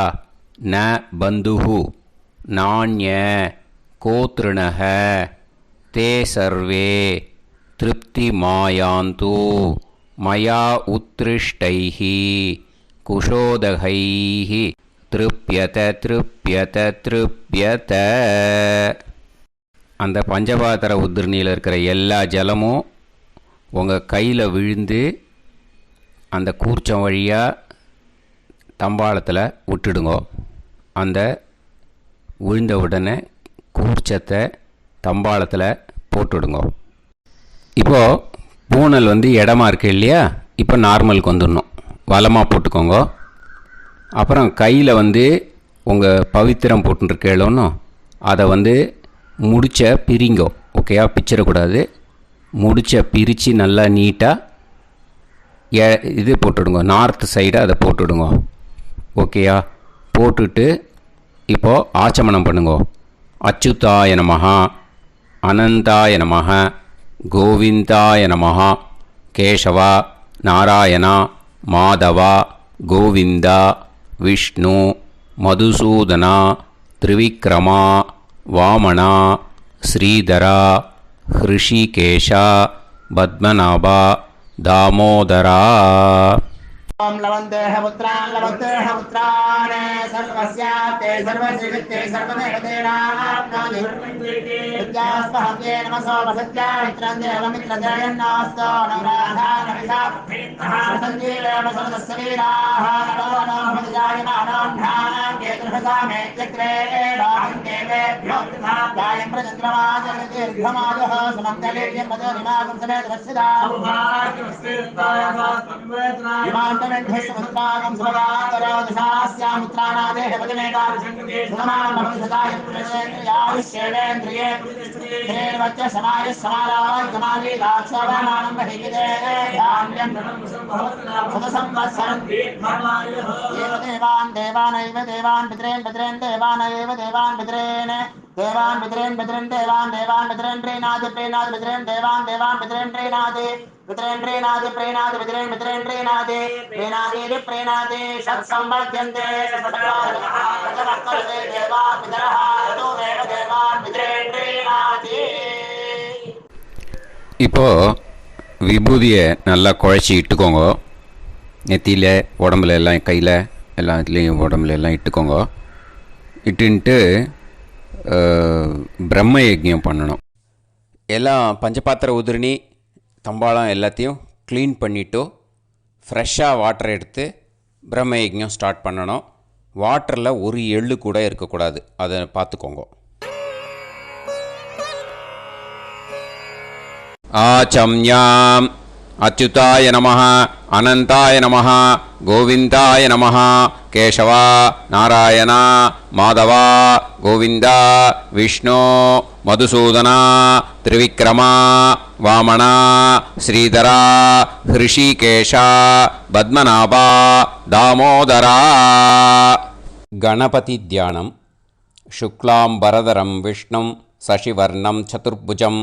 ந பந்துஹு நாண்ய கோத்ருணஹ தே சர்வே திருப்தி மாயாந்து மயா உத்ருஷ்டைஹி குஷோதகைஹி திருப்யத திருப்யத திருப்யத. அந்த பஞ்சபாத்திர உதிரணியில் இருக்கிற எல்லா ஜலமும் உங்கள் கையில் விழுந்து அந்த கூர்ச்சம் வழியாக தம்பாளத்தில் விட்டுடுங்க. அந்த விழுந்த உடனே கூர்ச்சத்தை தம்பாளத்தில் போட்டுடுங்க. இப்போது பூனல் இடமா இருக்கு இல்லையா, இப்போ நார்மலுக்கு வந்துடணும். வலமாக போட்டுக்கோங்க. அப்புறம் கையில் உங்கள் பவித்திரம் போட்டுருக்கேளோன்னு அதை முடிச்ச பிரிங்கோ. ஓகேயா, பிச்சிடக்கூடாது. முடிச்ச பிரித்து நல்லா நீட்டாக இது போட்டுடுங்க, நார்த் சைடு அதை போட்டுடுங்க. ஓகேயா, போட்டுட்டு இப்போது ஆச்சமனம் பண்ணுங்க. அச்சுதாய நமஹ, அனந்தாய நமஹ, கோவிந்தாய நமஹ, கேசவா, நாராயணா, மாதவா, கோவிந்தா, விஷ்ணு, மதுசூதனா, திரிவிக்ரமா, வாமனா, ஸ்ரீதரா, ஹிருஷிகேஷா, பத்மநாபா, தாமோதரா. ओम लवन्तेह पुत्रान् लवन्तेह पुत्रान् सर्वस्याप्ते सर्वश्रीकृत्ये सर्वदेवतेनाप्नोति विद्यास्पहते नमसो वसत्या मित्रं देवमित्रजयन्नास्तो नवराधानविदासञ्जीवेम सर्वस्वीराः नमो नमोजायमानोऽन्धानां केतुर्हसामेत्यग्रे बाहं देवेभ्यो गायं प्रचन्द्रमाजनिर्घमाजः सुमङ्गलेर्यं मदोनिमागं समेत वत्सदा विमान्तमेढ्यस्वसुतागं सुभगान्तरो दशास्यामुत्राणादेह पदमेकाविशङ्कते सुतमानमनुसदायुष्येवेन्द्रिये हेर्वच्च समायः समाराय कमाली दाक्षावानानं बहिगिदे धान्यं सतसंवत्सरं देवान् देवान् पितॄन् पितॄन् देवानैव देवान् पितॄन् देवान् पितॄन् पितॄन् देवान् देवान् पितॄन् प्रीणाति प्रीणाति पितॄन् देवान् देवान् पितॄन् प्रीणाति पितॄन् प्रीणाति प्रीणाति पितॄन् पितॄन् प्रीणाति प्रीणाति प्रीणाति षट्संवर्ध्यन्ते देवा पितरः तोमेव देवान् पितॄन् प्रीणाति. இப்போது விபூதியை நல்லா குழச்சி இட்டுக்கோங்க. நெத்தியில், உடம்புல எல்லாம், கையில் எல்லாத்துலேயும் உடம்புல எல்லாம் இட்டுக்கோங்க. இட்டுன்ட்டு பிரம்ம யஜ்ஞம் பண்ணணும். எல்லாம் பஞ்சபாத்திர உதிரணி தம்பாளம் எல்லாத்தையும் க்ளீன் பண்ணிவிட்டு ஃப்ரெஷ்ஷாக வாட்டர் எடுத்து பிரம்ம யஜ்ஞம் ஸ்டார்ட் பண்ணணும். வாட்டரில் ஒரு எள்ளு கூட இருக்கக்கூடாது, அதை பார்த்துக்கோங்க. ஆச்சம்யாம் அச்சுதாய நமஹ, அனந்தாய நமஹ, கோவிந்தாய நமஹ, கேசவா, நாராயணா, மாதவா, கோவிந்தா, விஷ்ணு, மதுசூதனா, திரிவிக்ரமா, வாமனா, ஸ்ரீதரா, ஹிருஷிகேஷா, பத்மநாபா, தாமோதரா. கணபதி தியானம். சுக்லாம்பரதரம் விஷ்ணும் சசிவர்ணம் சதுர்புஜம்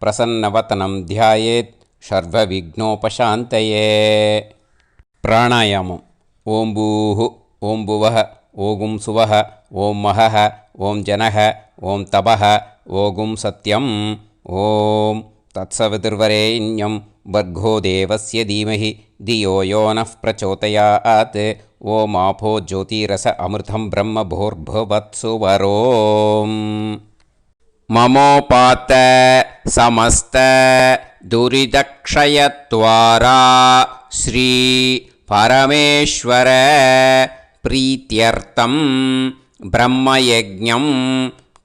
பிரசன்னவதனம் தியாயேத் சர்வவிக்னோபசாந்தயே. பிராணாயாமம். ஓம் பூஹு, ஓம் புவஹ, ஓகும் சுவஹ, ஓம் மஹஹ, ஓம் ஜனஹ, ஓம் தபஹ, ஓகும் சத்யம். ஓம் தத்சவிதுர்வரேண்யம் வர்கோ தேவஸ்ய தீமஹி தியோ யோ நः பிரச்சோதயாத். ஓம் ஆபோ ஜோதிரச அமிர்தம் பிரம்ம பூர்புவத்சு வரோம். மமோபாத்த சமஸ்த துரிதக்ஷயத்வாரா ஸ்ரீ பரமேஸ்வர பிரீத்யர்த்தம் பிரம்மயஜ்ஞம்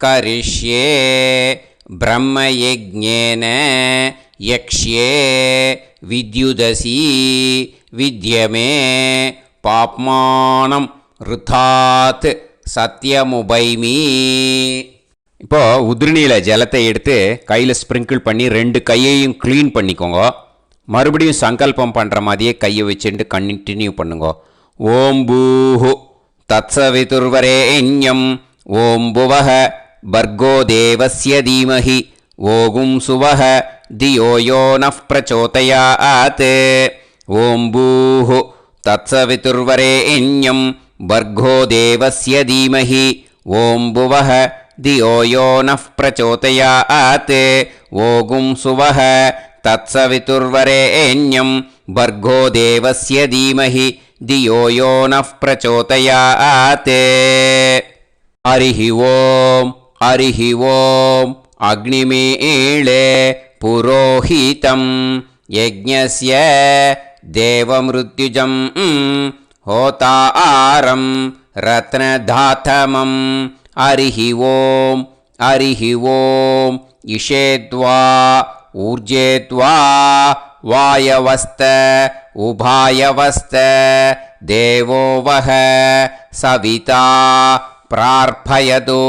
கரிஷ்யே. பிரம்மயஜ்ஞேன யக்ஷ்யே வித்யுதசி வித்யமே பாப்மானம் ருதாத் சத்யமுபைமி. இப்போது உதிரணியில் ஜலத்தை எடுத்து கையில் ஸ்ப்ரிங்கிள் பண்ணி 2 கையையும் க்ளீன் பண்ணிக்கோங்க. மறுபடியும் சங்கல்பம் பண்ணுற மாதிரியே கையை வச்சுட்டு கண்டினியூ பண்ணுங்க. ஓம் பூஹு தத்சவிதுர்வரேண்யம் ஓம் புவஹ பர்கோ தேவஸ்ய தீமஹி ஓகும் சுவஹ தியோ யோ நः பிரச்சோதயாத். ஓம் பூஹு தத்சவிதுர்வரேண்யம் பர்கோ தேவஸ்ய தீமஹி ஓம் புவஹ தியோ யோ நः பிரச்சோதயாத். ஓகும் சுவஹ தத்சவிதுர்வரேண்யம் பர்கோ தேவஸ்ய தீமஹி தியோ யோ நः பிரச்சோதயாத். ஹரிஹி ஓம் ஹரிஹி ஓம் अग्निमीळे पुरोहितं यज्ञस्य देवमृत्युजं होतारं रत्नधातमं हरिः ओम् इषेद्वा ऊर्जेद्वा वायवस्त उभायवस्त देवो वः सविता प्रार्थयतु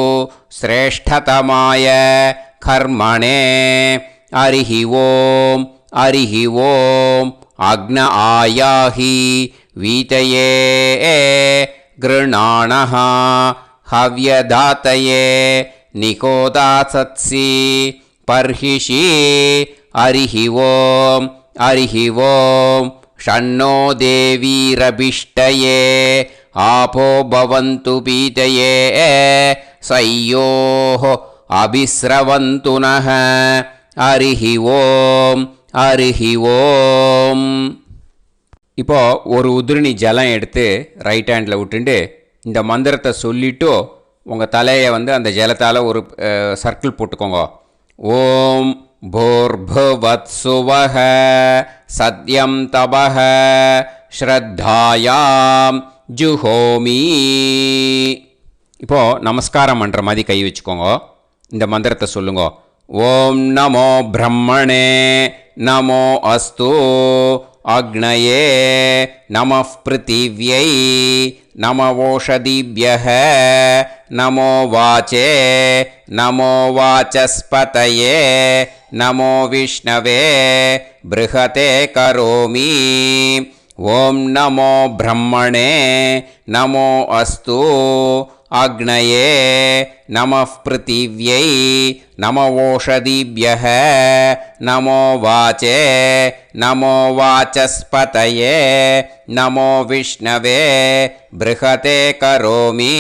श्रेष्ठतमाय कर्मणे हरिः ओम् अग्न आयाहि वीतये गृणाणः हव्यदातये निकोदासत्सि पर्हिषि हरिः ओम् षण्णो देवीरभिष्टये आपो भवन्तु पीतये सय्योः अभिस्रवन्तु नः हरिः ओम् இப்போ ஒரு உதிரணி ஜலம் எடுத்து ரைட் ஹேண்டில் விட்டுண்டு இந்த மந்திரத்தை சொல்லிவிட்டு உங்கள் தலையை வந்து அந்த ஜலத்தால் ஒரு சர்க்கிள் போட்டுக்கோங்க. ஓம் भूर्भुवत्सुवः सत्यं तपः ஸ்ரத்தாயாம் ஜுஹோமி. இப்போது நமஸ்காரம் பண்ணுற மாதிரி கை வச்சுக்கோங்க. இந்த மந்திரத்தை சொல்லுங்க. ஓம் நமோ பிரம்மணே நமோ அஸ்து அக்னயே நமः பிருத்திவ்யை நமவோஷதிभ्यः நமோ வாச்சே நமோ வாசஸ்பதயே நமோ விஷ்ணவே ப்ருஹதே கரோமி. ஓம் நமோ பிரம்மணே நமோ அஸ்து அக்னயே நமः பிருத்திவ்யை நமவோஷதிभ्यः நமோ வாச்சே நமோ வாசஸ்பதயே நமோ விஷ்ணவே ப்ருஹதே கரோமி.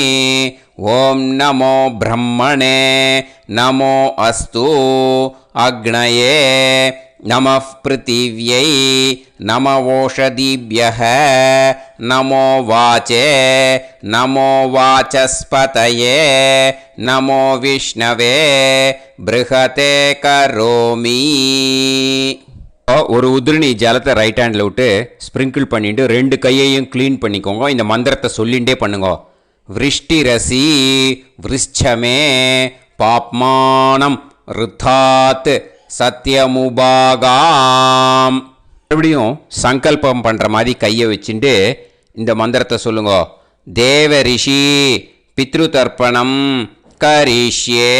ஓம் நமோ பிரம்மணே நமோ அஸ்து அக்னயே நமः பிருத்திவ்யை நமவோஷதிभ्यः நமோ வாச்சே நமோ வாசஸ்பதயே நமோ விஷ்ணவே ப்ருஹதே கரோமி. ஒரு உதிரணி ஜலத்தை ரைட் ஹேண்டில் விட்டு ஸ்ப்ரிங்கிள் பண்ணிட்டு ரெண்டு கையையும் க்ளீன் பண்ணிக்கோங்க. இந்த மந்திரத்தை சொல்லிகிட்டே பண்ணுங்க. விருஷ்டிரசி விருஷ்சமே பாப்மானம் ருத்தாத் சத்யமுபாகாம். மறுபடியும் சங்கல்பம் பண்ணுற மாதிரி கையை வச்சுட்டு இந்த மந்திரத்தை சொல்லுங்க. தேவ ரிஷி பித்ரு தர்ப்பணம் கரிஷ்யே.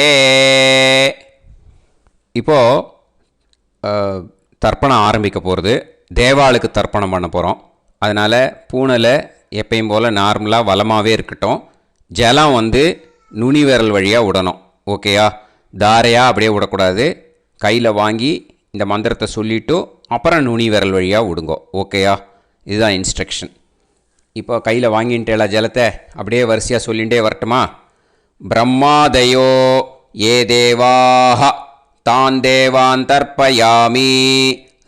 இப்போது தர்ப்பணம் ஆரம்பிக்க போகிறது. தேவாளுக்கு தர்ப்பணம் பண்ண போகிறோம். அதனால் பூனலை எப்பயும் போல் நார்மலாக வளமாகவே இருக்கட்டும். ஜலம் வந்து நுனி விரல் வழியாக விடணும். ஓகேயா? தாரையாக அப்படியே விடக்கூடாது. கையில் வாங்கி இந்த மந்திரத்தை சொல்லிவிட்டு அப்புறம் நுனி விரல் வழியாக விடுங்கோ. ஓகேயா? இதுதான் இன்ஸ்ட்ரக்ஷன். இப்போ கையில் வாங்கிட்டேல ஜலத்தை அப்படியே வரிசையாக சொல்லிகிட்டே வரட்டுமா? பிரம்மாதயோ ஏ தேவாஹ தான் தேவான் தர்ப்பயாமி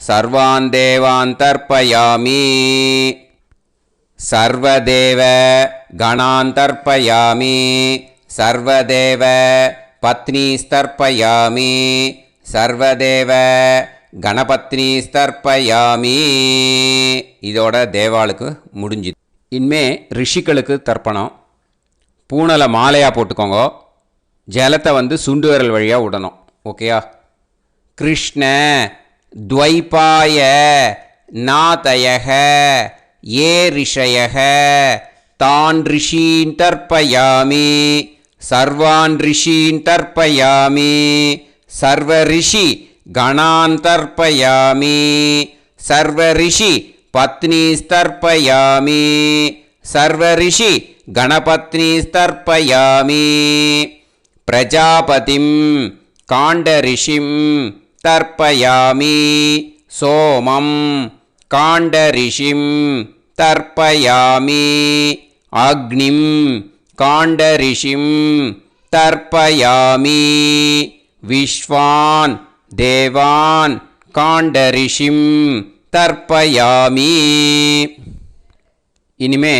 சர்வான் தேவான் தர்ப்பயாமி சர்வதேவ கணான் தர்ப்பயாமி சர்வதேவ பத்னீஸ்தர்ப்பயாமி சர்வதேவ கணபத்னி ஸ்தர்ப்பயாமி. இதோட தேவாளுக்கு முடிஞ்சுது. இனிமே ரிஷிகளுக்கு தர்ப்பணம். பூனலை மாலையாக போட்டுக்கோங்க. ஜலத்தை வந்து சுண்டு விரல் வழியாக விடணும். ஓகேயா? கிருஷ்ண துவைபாய நாதயக ஏ ரிஷயக தான் ரிஷீன் தர்ப்பயாமி சர்வான் ரிஷீன் தர்ப்பயாமி சர்வ ரிஷி கணான் தர்ப்பயாமி சர்வ ரிஷி பத்னீஸ்தர்ப்பயாமி சர்வ ரிஷி கணபத்னீஸ்தர்ப்பயாமி பிரஜாபதிம் காண்டரிஷிம் தர்ப்பயாமி சோமம் காண்டரிஷிம் தர்ப்பயாமி அக்னிம் காண்டரிஷிம் தர்ப்பயாமி விஸ்வான் தேவான் காண்டரிஷிம் தர்ப்பயாமி. இனிமே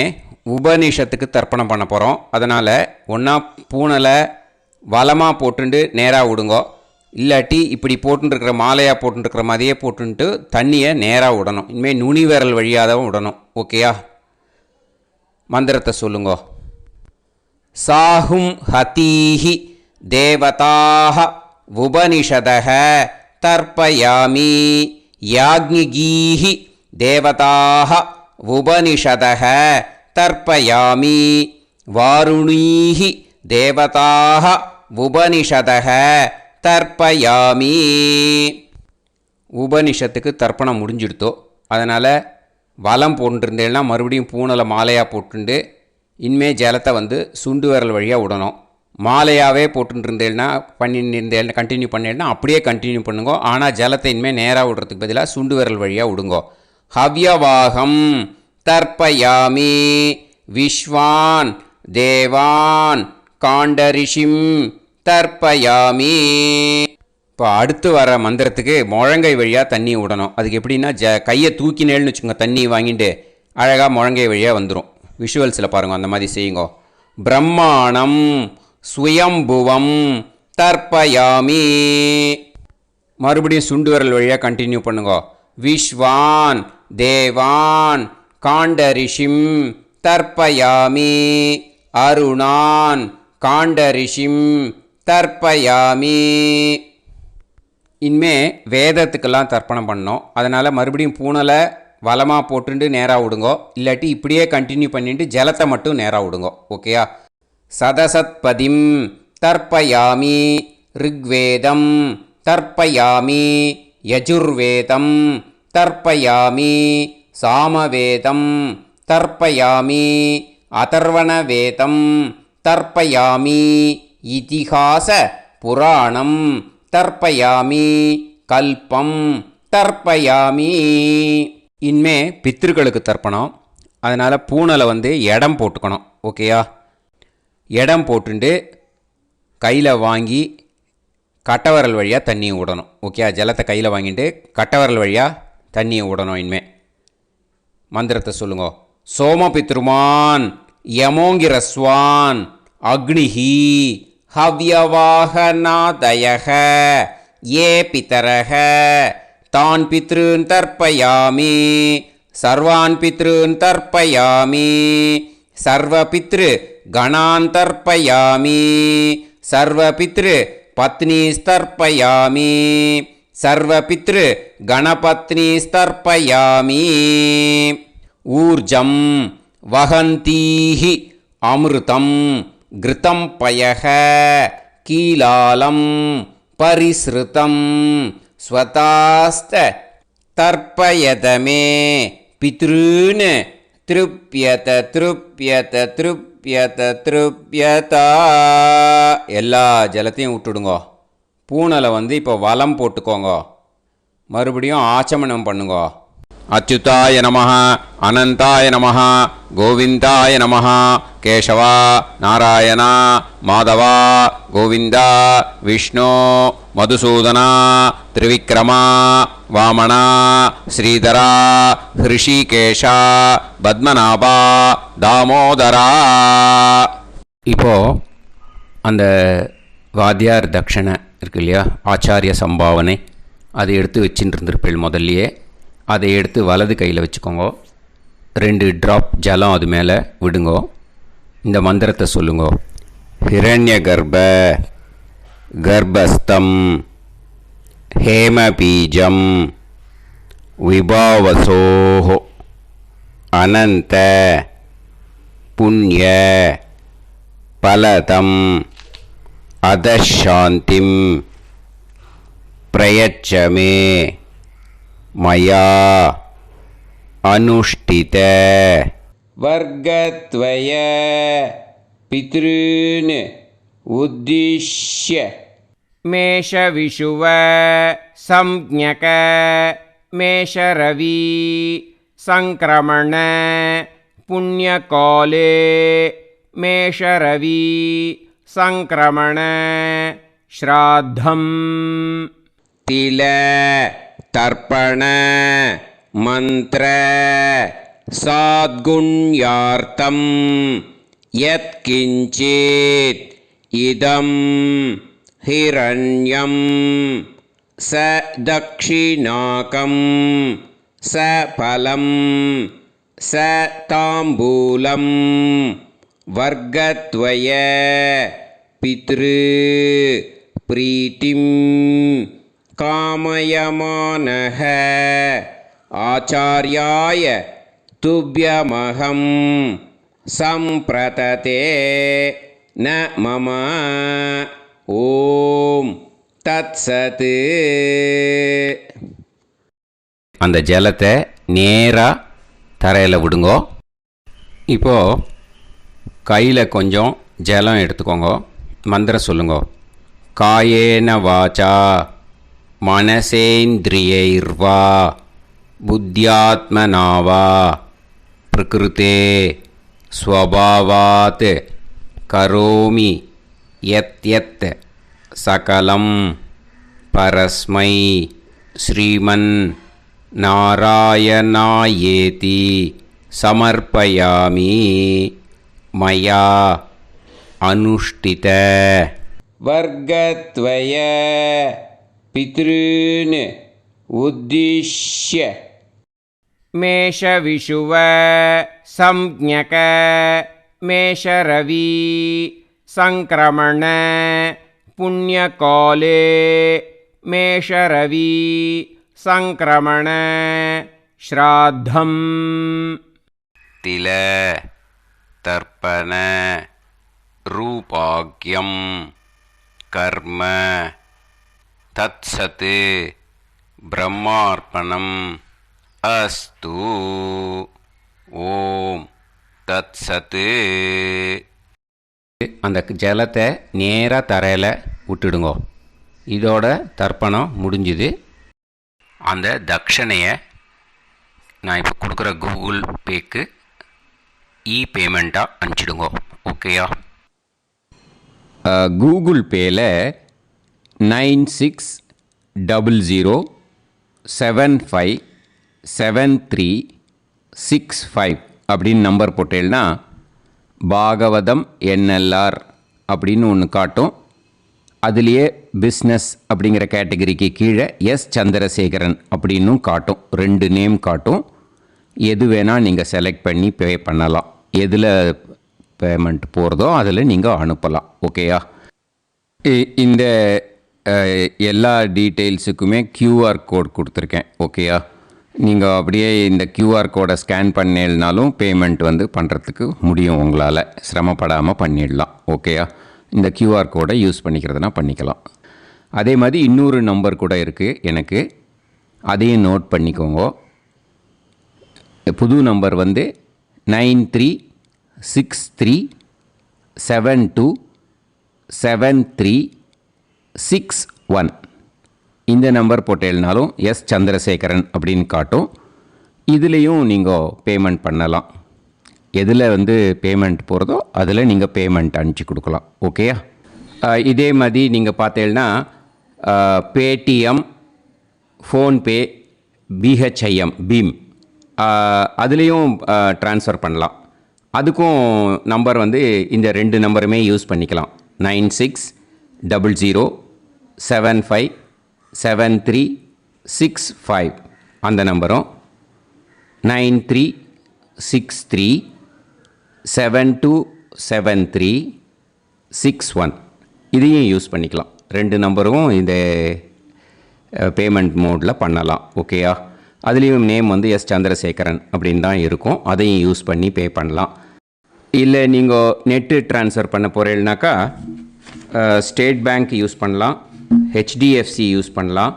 உபநிஷத்துக்கு தர்ப்பணம் பண்ண போகிறோம். அதனால் ஒன்றா பூனலை வலமாக போட்டுண்டு நேராக விடுங்கோ. இல்லாட்டி இப்படி போட்டுருக்கிற மாலையாக போட்டுருக்கிற மாதிரியே போட்டுன்ட்டு தண்ணியை நேராக விடணும். இனிமேல் நுனி விரல் வழியாக தான் விடணும். ஓகேயா? மந்திரத்தை சொல்லுங்க. சாஹும் ஹதீஹி தேவதாக உபனிஷதக தர்ப்பயாமி யாக்ஞிகீஹி தேவதாக உபனிஷதக தர்ப்பயாமி வாருணீஹி தேவதாக உபனிஷதக தர்ப்பயாமி. உபனிஷத்துக்கு தர்ப்பணம் முடிஞ்சிடுத்தோ, அதனால் வலம் போட்டுருந்தேன்னா மறுபடியும் பூனலை மாலையாக போட்டுண்டு இனிமே ஜலத்தை வந்து சுண்டு விரல் வழியாக விடணும். மாலையாகவே போட்டுருந்தேன்னா பண்ணியிருந்தேன் கண்டினியூ பண்ணேன்னா அப்படியே கண்டினியூ பண்ணுங்க. ஆனால் ஜலத்தை இனிமேல் நேராக விடுறதுக்கு பதிலாக சுண்டு விரல் வழியாக விடுங்கோ. ஹவ்யவாகம் தர்ப்பயாமி விஸ்வான் தேவான் காண்டரிஷிம் தர்ப்பயாமி. இப்போ அடுத்து வர மந்திரத்துக்கு முழங்கை வழியாக தண்ணி விடணும். அதுக்கு எப்படின்னா கையை தூக்கினேன்னு வச்சுக்கோங்க, தண்ணி வாங்கிட்டு அழகாக முழங்கை வழியாக வந்துடும். விஷுவல்ஸில் பாருங்கள், அந்த மாதிரி செய்யுங்க. பிரம்மாணம் சுயம்புவம் தர்ப்பயாமி. மறுபடியும் சுண்டு விரல் வழியாக கண்டினியூ பண்ணுங்க. விஸ்வான் தேவான் காண்டரிஷிம் தர்ப்பயாமி அருணான் காண்டரிஷிம் தர்ப்பயாமி. இனிமே வேதத்துக்கெல்லாம் தர்ப்பணம் பண்ணோம். அதனால் மறுபடியும் பூனலை வலமாக போட்டுட்டு நேராக விடுங்கோ. இல்லாட்டி இப்படியே கண்டினியூ பண்ணிட்டு ஜலத்தை மட்டும் நேராக விடுங்கோ. ஓகேயா? சதசத்பதிம் தர்ப்பயாமி ரிக்வேதம் தர்ப்பயாமி யஜுர்வேதம் தர்ப்பயாமி சாமவேதம் தர்ப்பயாமி அதர்வணவேதம் தர்ப்பயாமி இதிஹாச புராணம் தர்ப்பயாமி கல்பம் தர்ப்பயாமி. இனிமே பித்திருக்களுக்கு தர்ப்பணம். அதனால் பூனலை வந்து இடம் போட்டுக்கணும். ஓகேயா? இடம் போட்டுண்டு கையில் வாங்கி கட்டவரல் வழியாக தண்ணியை விடணும். ஓகே? ஜலத்தை கையில் வாங்கிட்டு கட்டவரல் வழியாக தண்ணியை விடணும். இனிமே மந்திரத்தை சொல்லுங்க. சோமபித்ருமான் யமோங்கிரஸ்வான் அக்னிஹி ஹவ்யவாகநாதயக ஏ பிதரக தான் பித்ருன் தர்ப்பயாமி சர்வான் பித்ருன் தர்ப்பயாமி சர்வபித்ரு கணான் தர்ப்பயாமி சர்வபித்ரு பத்னிஸ்தர்ப்பயாமி சர்வபித்ரு கணபத்னிஸ்தர்ப்பயாமி. ஊர்ஜம் வஹந்தீஹி அமிர்தம் கிருதம் பயக கீலாலம் பரிஸ்ருதம் ஸ்வதாஸ்த தர்ப்பயதமே பித்ருன் திருப்யத திருப்யத திருப்யத திருப்யதா. எல்லா ஜலத்தையும் விட்டுடுங்கோ. பூனலை வந்து இப்போ வலம் போட்டுக்கோங்க. மறுபடியும் ஆச்சமனம் பண்ணுங்க. அச்சுதாய நமஹ அனந்தாய நமஹ கோவிந்தாய நமஹ கேசவா நாராயணா மாதவா கோவிந்தா விஷ்ணு மதுசூதனா திரிவிக்ரமா வாமனா ஸ்ரீதரா ஹிருஷிகேஷா பத்மநாபா தாமோதரா. இப்போது அந்த வாத்தியார் தட்சணை இருக்கு இல்லையா, ஆச்சாரிய சம்பாவனை, அதை எடுத்து வச்சுட்டு இருந்திருப்பேள் முதல்லையே. அதை எடுத்து வலது கையில் வச்சுக்கோங்க. 2 ட்ராப் ஜலம் அது மேலே விடுங்கோ. இந்த மந்திரத்தை சொல்லுங்கோ. ஹிரண்ய கர்ப்ப கர்ப்பஸ்தம் ஹேமபீஜம் விபாவசோஹோ அனந்த புண்ணிய பலதம் அதசாந்திம் பிரயச்சமே மயா அனுஷ்டித வர்க்கத்வய பித்ருன் உத்திஷ்ய மேஷவிஷுவ சம்ஞக மேஷரவி சங்கிரமண புண்ணியகாலே மேஷரவி சங்கிரமண ஸ்ராத்தம் தில தர்ப்பண மந்திர சாத்குண்யார்த்தம் யத்கிஞ்சித் இதம் हिरण्यं स दक्षिणाकं स फलं स ताम्बूलं वर्गद्वय पितृ प्रीतिं कामयमानः आचार्याय तुभ्यमहं सम्प्रतते न मम ஓம் தத்சத். அந்த ஜலத்தை நேராக தரையில் விடுங்கோ. இப்போது கையில் கொஞ்சம் ஜலம் எடுத்துக்கோங்க. மந்திரம் சொல்லுங்க. காயேன வாச்சா மனசேந்திரியைர்வா புத்தியாத்மனாவா பிரகிருதே ஸ்வபாவாத் கரோமி யத் யத் சகலம் பரஸ்மை ஸ்ரீமன் நாராயணாயேதி சமர்ப்பயாமி மயா அனுஷ்டித வர்கத்வய பித்ருன் உத்திஷ்ய मेषविषुव संज्ञक मेषरवी संक्रमण पुण्यकाले मेषरवी संक्रमण श्राद्धम् तिल तर्पण रूपाग्यं कर्म तत्सत् ब्रह्मार्पणम् अस्तु. ஓம் தத்சத். அந்த ஜலத்தை நேராக தரையில் விட்டுடுங்கோ. இதோட தர்ப்பணம் முடிஞ்சுது. அந்த தட்சணையை நான் இப்போ கொடுக்குற கூகுள் பேக்கு பேமெண்ட்டாக அனுப்பிச்சிடுங்கோ. ஓகேயா? கூகுள் பேயில் 9600757365 அப்படின்னு நம்பர் போட்டேன்னா பாகவதம் என்எல்ஆர் அப்படின்னு ஒன்று காட்டும். அதுலேயே பிஸ்னஸ் அப்படிங்கிற கேட்டகரிக்கு கீழே எஸ் சந்திரசேகரன் அப்படின்னும் காட்டும். 2 நேம் காட்டும். எது வேணால் நீங்கள் செலக்ட் பண்ணி பே பண்ணலாம். எதில் பேமெண்ட் போகிறதோ அதில் நீங்கள் அனுப்பலாம். ஓகேயா? இந்த எல்லா டீட்டெயில்ஸுக்குமே QR கோட் கொடுத்துருக்கேன். ஓகேயா? நீங்கள் அப்படியே இந்த QR கோடை ஸ்கேன் பண்ணேல்னாலும் பேமெண்ட் பண்ணுறதுக்கு முடியும். உங்களால் சிரமப்படாமல் பண்ணிடலாம். ஓகேயா? இந்த QR கோடை யூஸ் பண்ணிக்கிறதுனா பண்ணிக்கலாம். அதே மாதிரி இன்னொரு நம்பர் கூட இருக்குது எனக்கு. அதையும் நோட் பண்ணிக்கோங்க. புது நம்பர் 9363727361. இந்த நம்பர் போட்டேல்னாலும் எஸ் சந்திரசேகரன் அப்படின்னு காட்டும். இதுலேயும் நீங்கள் பேமெண்ட் பண்ணலாம். எதில் பேமெண்ட் போகிறதோ அதில் நீங்கள் பேமெண்ட் அனுப்பிச்சி கொடுக்கலாம். ஓகேயா? இதே மாதிரி நீங்கள் பார்த்தேன்னா பேடிஎம், ஃபோன்பே, பிஹெச்ஐஎம், பீம் அதுலேயும் ட்ரான்ஸ்ஃபர் பண்ணலாம். அதுக்கும் நம்பர் இந்த 2 நம்பருமே யூஸ் பண்ணிக்கலாம். 9600757365 அந்த நம்பரும் 9363727361 இதையும் யூஸ் பண்ணிக்கலாம். 2 நம்பரும் இந்த பேமெண்ட் மோடில் பண்ணலாம். ஓகேயா? அதுலேயும் நேம் எஸ் சந்திரசேகரன் அப்படின்னு தான் இருக்கும். அதையும் யூஸ் பண்ணி பே பண்ணலாம். இல்லை நீங்கள் நெட்டு ட்ரான்ஸ்ஃபர் பண்ண போகிறீங்கனாக்கா ஸ்டேட் பேங்க் யூஸ் பண்ணலாம், HDFC யூஸ் பண்ணலாம்,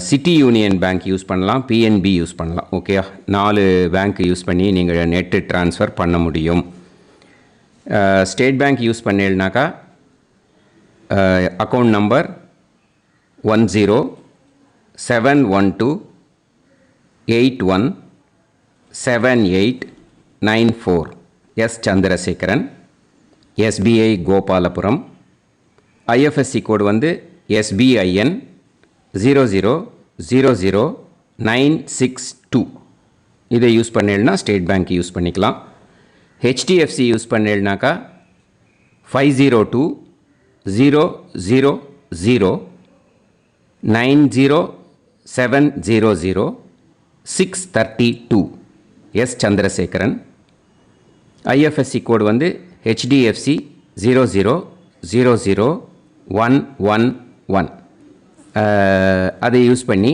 சிட்டி யூனியன் பேங்க் யூஸ் பண்ணலாம், PNB யூஸ் பண்ணலாம். ஓகேயா? 4 பேங்க் யூஸ் பண்ணி நீங்கள் நெட்டு ட்ரான்ஸ்ஃபர் பண்ண முடியும். ஸ்டேட் பேங்க் யூஸ் பண்ணீங்கனாக்கா account number 1071281789 S Chandrasekaran, SBI Gopalapuram. IFSC code SBIN 0000962. இதை யூஸ் பண்ணேன்னா ஸ்டேட் பேங்க் யூஸ் பண்ணிக்கலாம். HDFC யூஸ் பண்ணேன்னாக்கா 000900700 எஸ் சந்திரசேகரன். ஐஎஃப்எஸ்சி கோடு வந்து HDFC 0000111. அதை யூஸ் பண்ணி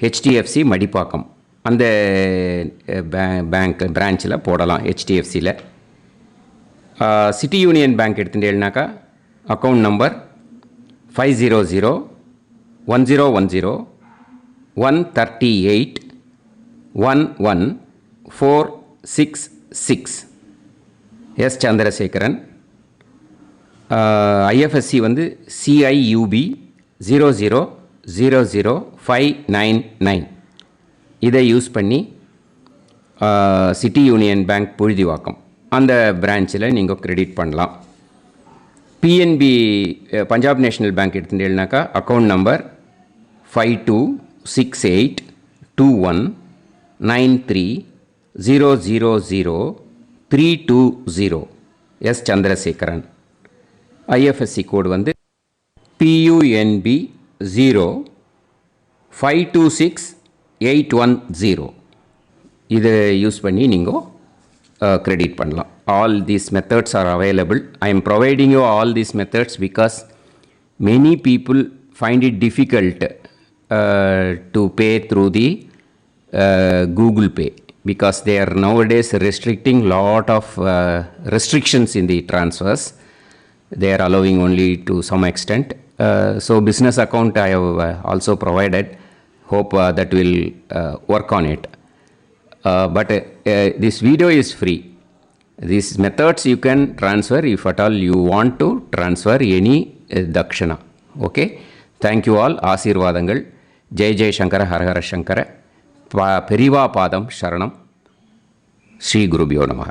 HDFC மடிப்பாக்கம் அந்த பேங்க் பிரான்ச்சில் போடலாம். HDFCயில் சிட்டி யூனியன் பேங்க் எடுத்துட்டேன்னாக்கா account number 5001010381146 S Chandrasekaran. IFSC வந்து CIUB 0000599. இதை யூஸ் பண்ணி சிட்டி யூனியன் பேங்க் புழுதிவாக்கம் அந்த பிரான்ச்சில் நீங்கள் கிரெடிட் பண்ணலாம். PNB பஞ்சாப் நேஷ்னல் பேங்க் எடுத்துட்டேன்னாக்கா account number 52682193000320 S Chandrasekaran. IFSC code வந்து PUNB 0526810. இதை யூஸ் பண்ணி நீங்கள் கிரெடிட் பண்ணலாம். All these methods are available. I am providing you all these methods because many people find it difficult to pay through the Google Pay because they are nowadays restricting lot of restrictions in the transfers. They are allowing only to some extent. So business account I have also provided. Hope that will work on it. But this video is free. These methods you can transfer if at all you want to transfer any dakshana. Okay. Thank you all. ஆசீர்வாதங்கள். ஜெய் ஜெய் சங்கர ஹரஹர சங்கர. பெரிவா பாதம் சரணம். ஸ்ரீ குருபியோ நமः.